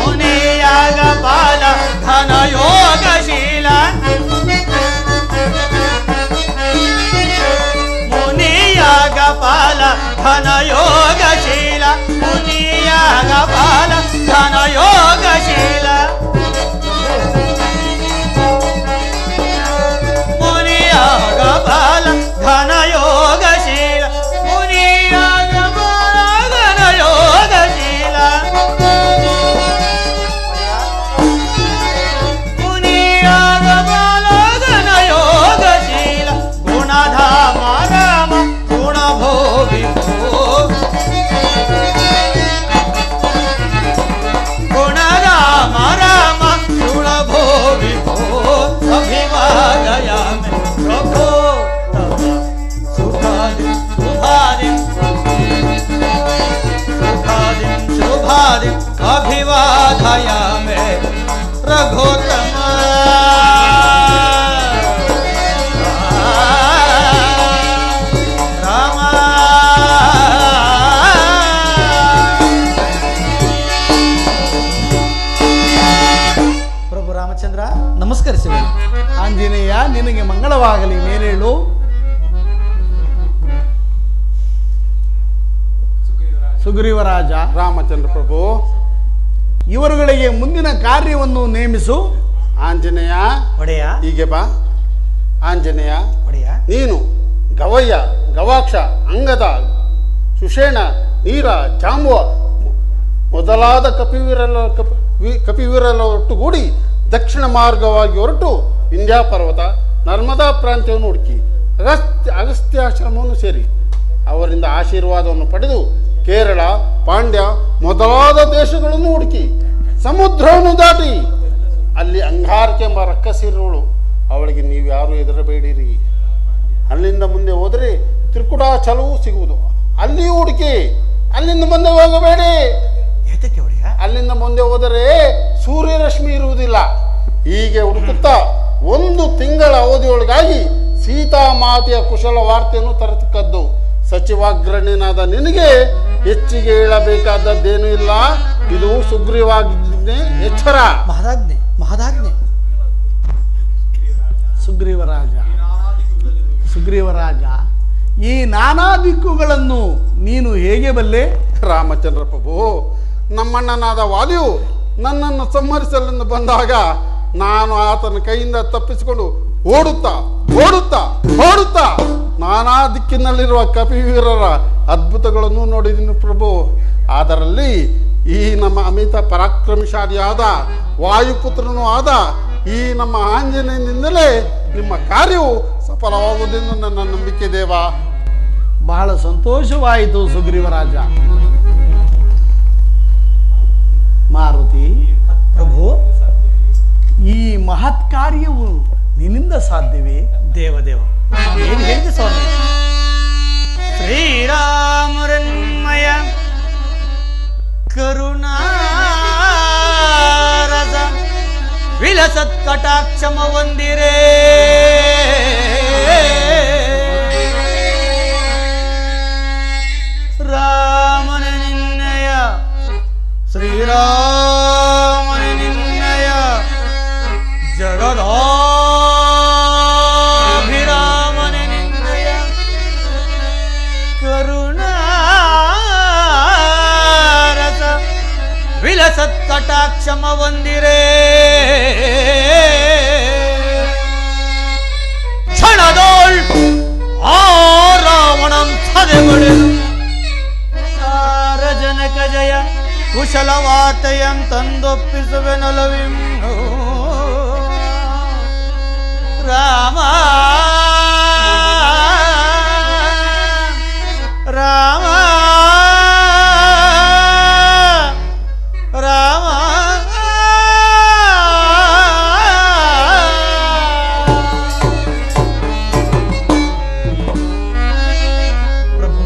D: ಮುನಿಯಾಗ ಫಲ ಘನಯೋಗಶೀಲ, ಮುನಿಯಾಗ ಫಲ ಘನಯೋಗಶೀಲ, ಮುನಿಯಾಗ ಫಲ ಘನಯೋಗಶೀಲ, ಮುನಿಯಾಗ ಫಲ ಘನಯೋಗಶೀಲ, ಮುನಿಯಾಗ ಫಲ ಘನಯೋಗಶೀಲ, ಗುಣಧಾಮ ರಾಮ ಗುಣಭೋಗಿ ಗುಣರಾಮ ರಾಮ ಗುಣಭೋಗಿ ಅಭಿವಾದಯಾಮಿ ಪ್ರಭೋ ಸುಖಾದಿ ಶುಭಾದಿ ಸುಖಾದಿ ಶುಭಾದಿ ಅಭಿವಾದಯಾಮಿ ರಘೋತ್ತಮ. ರಾಮ ಪ್ರಭು ರಾಮಚಂದ್ರ ನಮಸ್ಕರಿಸುವೆ.
A: ಆಂಜನೇಯ, ನಿನಗೆ ಮಂಗಳವಾಗಲಿ. ಮೇಲೇಳು. ಸುಗ್ರೀವರಾಜ,
C: ರಾಮಚಂದ್ರ ಪ್ರಭು
A: ಇವರುಗಳಿಗೆ ಮುಂದಿನ ಕಾರ್ಯವನ್ನು ನೇಮಿಸು.
C: ಆಂಜನೇಯ
D: ಒಡೆಯ
C: ಹೀಗೆ ಬಾ. ಆಂಜನೇಯ,
D: ಒಡೆಯ
C: ನೀನು ಗವಯ್ಯ, ಗವಾಕ್ಷ, ಅಂಗದ, ಸುಷೇಣ, ನೀರ, ಜಾಂಬುವ ಮೊದಲಾದ ಕಪಿವೀರಲ್ಲ ಒಟ್ಟುಗೂಡಿ ದಕ್ಷಿಣ ಮಾರ್ಗವಾಗಿ ಹೊರಟು ವಿಂಧ್ಯ ಪರ್ವತ, ನರ್ಮದಾ ಪ್ರಾಂತ್ಯವನ್ನು ಹುಡುಕಿ ಅಗಸ್ತ್ಯಾಶ್ರಮವನ್ನು ಸೇರಿ ಅವರಿಂದ ಆಶೀರ್ವಾದವನ್ನು ಪಡೆದು ಕೇರಳ, ಪಾಂಡ್ಯ ಮೊದಲಾದ ದೇಶಗಳನ್ನು ಹುಡುಕಿ ಸಮುದ್ರವನ್ನು ದಾಟಿ ಅಲ್ಲಿ ಅಂಗಾರಿಕೆ ಎಂಬ ರಕ್ಕಸಿರುವಳು, ಅವಳಿಗೆ ನೀವು ಯಾರು ಹೆದರಬೇಡಿರಿ. ಅಲ್ಲಿಂದ ಮುಂದೆ ಹೋದರೆ ತ್ರಿಕುಟಾಚಲವೂ ಸಿಗುವುದು, ಅಲ್ಲಿಯೂ ಹುಡುಕಿ. ಅಲ್ಲಿಂದ ಮುಂದೆ ಹೋಗಬೇಡಿ, ಅಲ್ಲಿಂದ ಮುಂದೆ ಹೋದರೆ ಸೂರ್ಯರಶ್ಮಿ ಇರುವುದಿಲ್ಲ. ಹೀಗೆ ಹುಡುಕುತ್ತಾ 1 ತಿಂಗಳ ಅವಧಿಯೊಳಗಾಗಿ ಸೀತಾಮಾತೆಯ ಕುಶಲ ವಾರ್ತೆಯನ್ನು ತರತಕ್ಕದ್ದು. ಸಚಿವಾಗ್ರಣ್ಯನಾದ ನಿನಗೆ ಹೆಚ್ಚಿಗೆ ಹೇಳಬೇಕಾದದ್ದೇನೂ ಇಲ್ಲ. ಇದು ಸುಗ್ರೀವಾಜ್ಞೆ, ಎಚ್ಚರ.
B: ಮಹದಾಜ್ಞೆ ಮಹದಾಜ್ಞೆ.
A: ಸುಗ್ರೀವರಾಜ, ಈ ನಾನಾ ದಿಕ್ಕುಗಳನ್ನು ನೀನು ಹೇಗೆ ಬಲ್ಲೆ?
C: ರಾಮಚಂದ್ರ ಪ್ರಭು, ನಮ್ಮಣ್ಣನಾದ ವಾಲಿಯು ನನ್ನನ್ನು ಸಂಹರಿಸಲೆಂದು ಬಂದಾಗ ನಾನು ಆತನ ಕೈಯಿಂದ ತಪ್ಪಿಸಿಕೊಂಡು ಓಡುತ್ತಾ ನಾನಾ ದಿಕ್ಕಿನಲ್ಲಿರುವ ಕಪಿವೀರರ ಅದ್ಭುತಗಳನ್ನು ನೋಡಿದ್ದೀನಿ ಪ್ರಭು. ಅದರಲ್ಲಿ ಈ ನಮ್ಮ ಅಮಿತ ಪರಾಕ್ರಮಶಾಲಿಯಾದ ವಾಯುಪುತ್ರನೂ ಆದ ಈ ನಮ್ಮ ಆಂಜನೇಯನಿಂದಲೇ ನಿಮ್ಮ ಕಾರ್ಯವು ಸಫಲವಾಗುವುದೆಂದು ನನ್ನ ನಂಬಿಕೆ ದೇವ.
A: ಬಹಳ ಸಂತೋಷವಾಯಿತು ಸುಗ್ರೀವರಾಜ. ಮಾರುತಿ
G: ಪ್ರಭು,
A: ಈ ಮಹತ್ ಕಾರ್ಯವು ನಿನ್ನಿಂದ ಸಾಧ್ಯವೇ?
G: ದೇವದೇವ ಏನು ಹೇಳಿದೆ ಸ್ವಾಮಿ? ಶ್ರೀರಾಮರನ್ಮಯ ಕರುಣಾರಸ ವಿಲಸತ್ ಕಟಾಕ್ಷಮ ಹೊಂದಿರೇ ರಾಮನ ನಿನ್ನಯ ಶ್ರೀರಾಮನ ನಿನ್ನಯ ಜಗದಾಭಿರಾಮನ ನಿನ್ನಯ ಕರುಣಾರಸ ವಿಲಸತ್ ಕಟಾಕ್ಷಮ ಹೊಂದಿರೇ ಕ್ಷಣದೋಳ್ ಆ ರಾವಣಂ ಸದೆಗೊಡೆದು ಸಾರಜನಕ ಜಯ ಕುಶಲ ವಾರ್ತೆಯಂ ತಂದೊಪ್ಪಿಸುವೆನೊಲವಿಂ ರಾಮ ರಾಮ ರಾಮ. ಪ್ರಭು,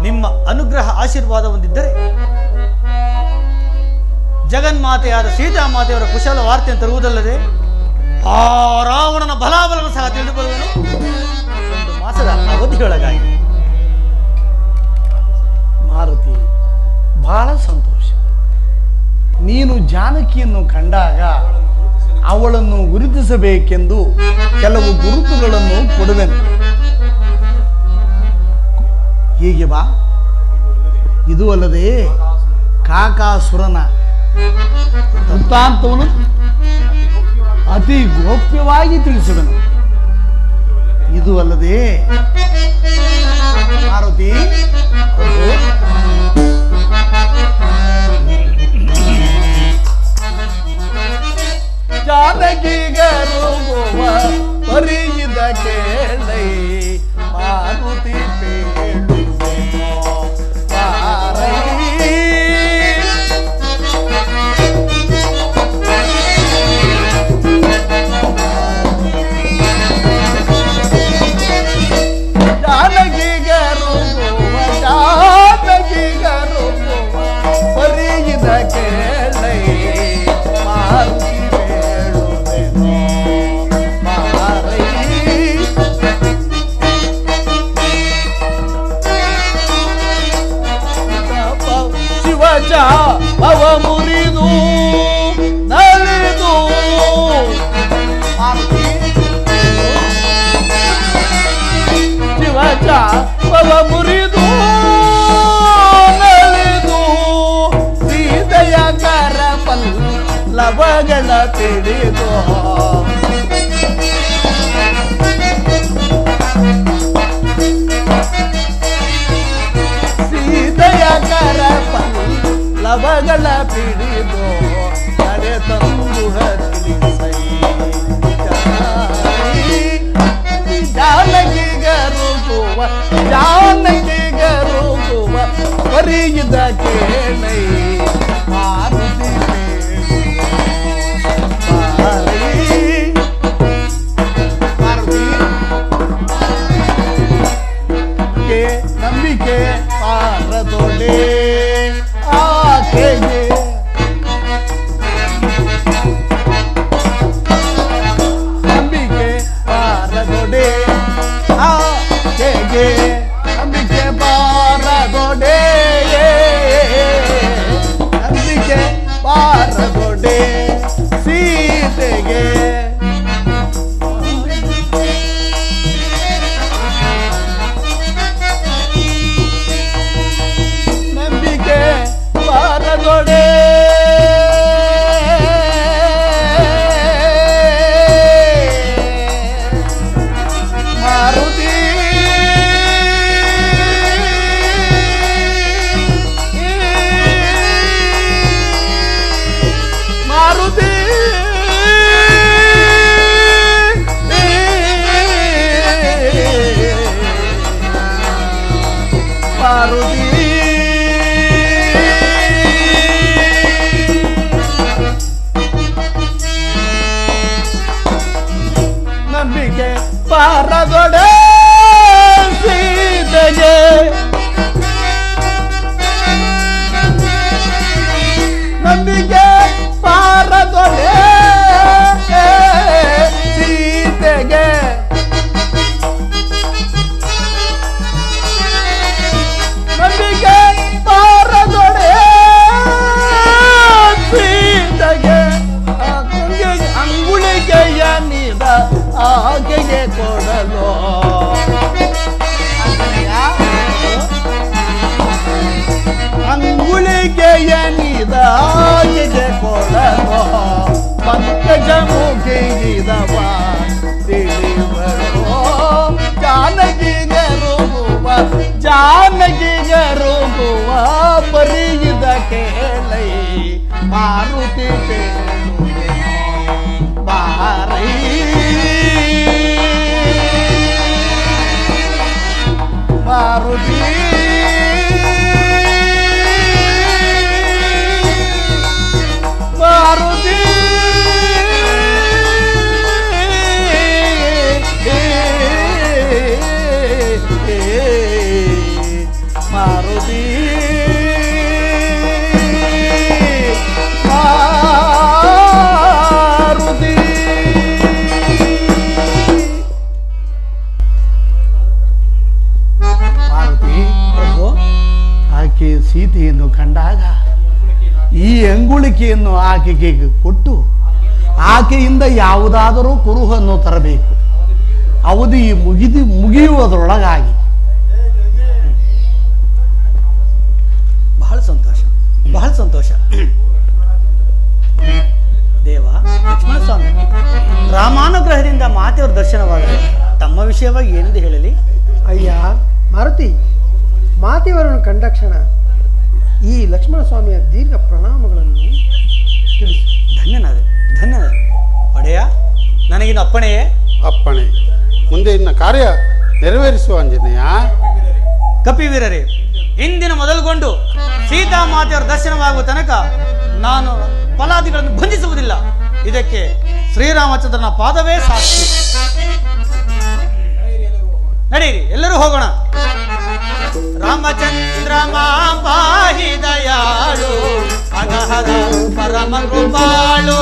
G: ನಿಮ್ಮ ಅನುಗ್ರಹ ಆಶೀರ್ವಾದ ಹೊಂದಿದ್ದರೆ ಜಗನ್ಮಾತೆಯಾದ ಸೀತಾಮಾತೆಯವರ ಕುಶಲ ವಾರ್ತೆಯನ್ನು ತರುವುದಲ್ಲದೆ ಆ ರಾವಣನ ಬಲಾಬಲನ ಸಹ ತಿಳಿದುಕೊಳ್ಳುವನು 1 ಮಾಸದ ಅವಧಿಯೊಳಗಾಗಿ.
A: ಮಾರುತಿ, ಬಹಳ ಸಂತೋಷ. ನೀನು ಜಾನಕಿಯನ್ನು ಕಂಡಾಗ ಅವಳನ್ನು ಗುರುತಿಸಬೇಕೆಂದು ಕೆಲವು ಗುರುತುಗಳನ್ನು ಕೊಡುವೆನು. ಹೀಗೆ ಬಾ. ಇದು ಅಲ್ಲದೆ ಕಾಕಾಸುರನ ವೃತ್ತಾಂತವನ್ನು ಅತಿ ಗೋಪ್ಯವಾಗಿ ತಿಳಿಸುವೆನು. ಇದು ಅಲ್ಲದೆ ಮಾರುತಿ, ಜಾನಕಿಗರುಗುವ ಪರಿಯಿದ ಕೇಳೈ ಮಾರುತಿ ಪೇಳುವೆನೋ ಪಾರೈ. ಪರಿಯಿದ ಕೇಳೈ ಮಾರುತಿ ಪೇಳುವೆನೋ ಪಾರೈ. ಶಿವಜ ಅವ ಮುರಿದು ನಲಿದು ಶಿವಜ ಅವ ಮುರಿದು ನಲಿದು ಸೀತೆಯ ಕರಪಲ್ ಲವಗಳ ತಿಳಿದು ಸೀತೆಯ ಕರಪಲ್ ಲವಗಳ ಪಿಡಿದು ನಡೆ ತಂದು ತಿಳಿಸೈ ಜಾಲ ಪಾರದೊಡೆ ಸೀತೆಗೆ ನಂಬಿಕೆ ಪಾರದೊಡೆ ಸೀತೆಗೆ ನಂಬಿಕೆ ಪಾರದೊಡೆ ಸೀತೆಗೆ ಅಂಗುಳಿಗೆಯ ನೀದ ಆಕೆಗೆ ಕೊಡಲು ಅಂಗುಳಿಗೆಯ ನೀದ ಆಕೆಗೆ ಕೊಡಲು ಪಂಕಜ ಮುಗಿದವ ತಿಳಿವರು ಜಾನಕಿಗೆ ರೋಗುವ ಪರಿಯಿದ ಕೇಳೈ ಮಾರುತಿ ಬಾರೈ ಮಾರುತಿ ಮಾರುತಿ ಮಾರುತಿ ಮಾರುತಿ ಮಾರುತಿ ಆಕೆ ಸೀತೆಯನ್ನು ಕಂಡಾಗ ಈ ಅಂಗುಳಿಕೆಯನ್ನು ಆಕೆಗೆ ಕೊಟ್ಟು ಆಕೆಯಿಂದ ಯಾವುದಾದರೂ ಕುರುಹನ್ನು ತರಬೇಕು. ಅವಧಿ ಮುಗಿಯುವುದರೊಳಗಾಗಿ.
G: ಬಹಳ ಸಂತೋಷ, ಬಹಳ ಸಂತೋಷ. ದೇವ ಲಕ್ಷ್ಮಣ ಸ್ವಾಮಿ, ರಾಮಾನುಗ್ರಹದಿಂದ ಮಾತೆಯವರ ದರ್ಶನವಾದರೆ ತಮ್ಮ ವಿಷಯವಾಗಿ ಏನೆಂದು ಹೇಳಲಿ?
B: ಅಯ್ಯ ಮಾರುತಿ, ಮಾತೆಯವರನ್ನು ಕಂಡ ಕ್ಷಣ ಈ ಲಕ್ಷ್ಮಣ ಸ್ವಾಮಿಯ ದೀರ್ಘ ಪ್ರಣಾಮಗಳನ್ನು ತಿಳಿಸು.
G: ಧನ್ಯನಾದೆ, ಧನ್ಯನಾದೆ. ಒಡೆಯ, ನನಗಿನ್ನು ಅಪ್ಪಣೆಯೇ?
C: ಅಪ್ಪಣೆ. ಮುಂದೆ ಇನ್ನ ಕಾರ್ಯ ನೆರವೇರಿಸುವ ಆಂಜನೇಯ.
G: ಕಪಿವೀರರೇ, ಇಂದಿನ ಮೊದಲುಗೊಂಡು ಸೀತಾಮಾತೆಯವರ ದರ್ಶನವಾಗುವ ತನಕ ನಾನು ಫಲಾದಿಗಳನ್ನು ಬಂಧಿಸುವುದಿಲ್ಲ. ಇದಕ್ಕೆ ಶ್ರೀರಾಮಚಂದ್ರನ ಪಾದವೇ ಸಾಕ್ಷಿ. ನಡೆಯಿರಿ, ಎಲ್ಲರೂ ಹೋಗೋಣ. ರಾಮಚಂದ್ರ ಮಾಂಬಾಹಿ ದಯಾಳು ಅಗಹರ ಪರಮ ಕೃಪಾಳು.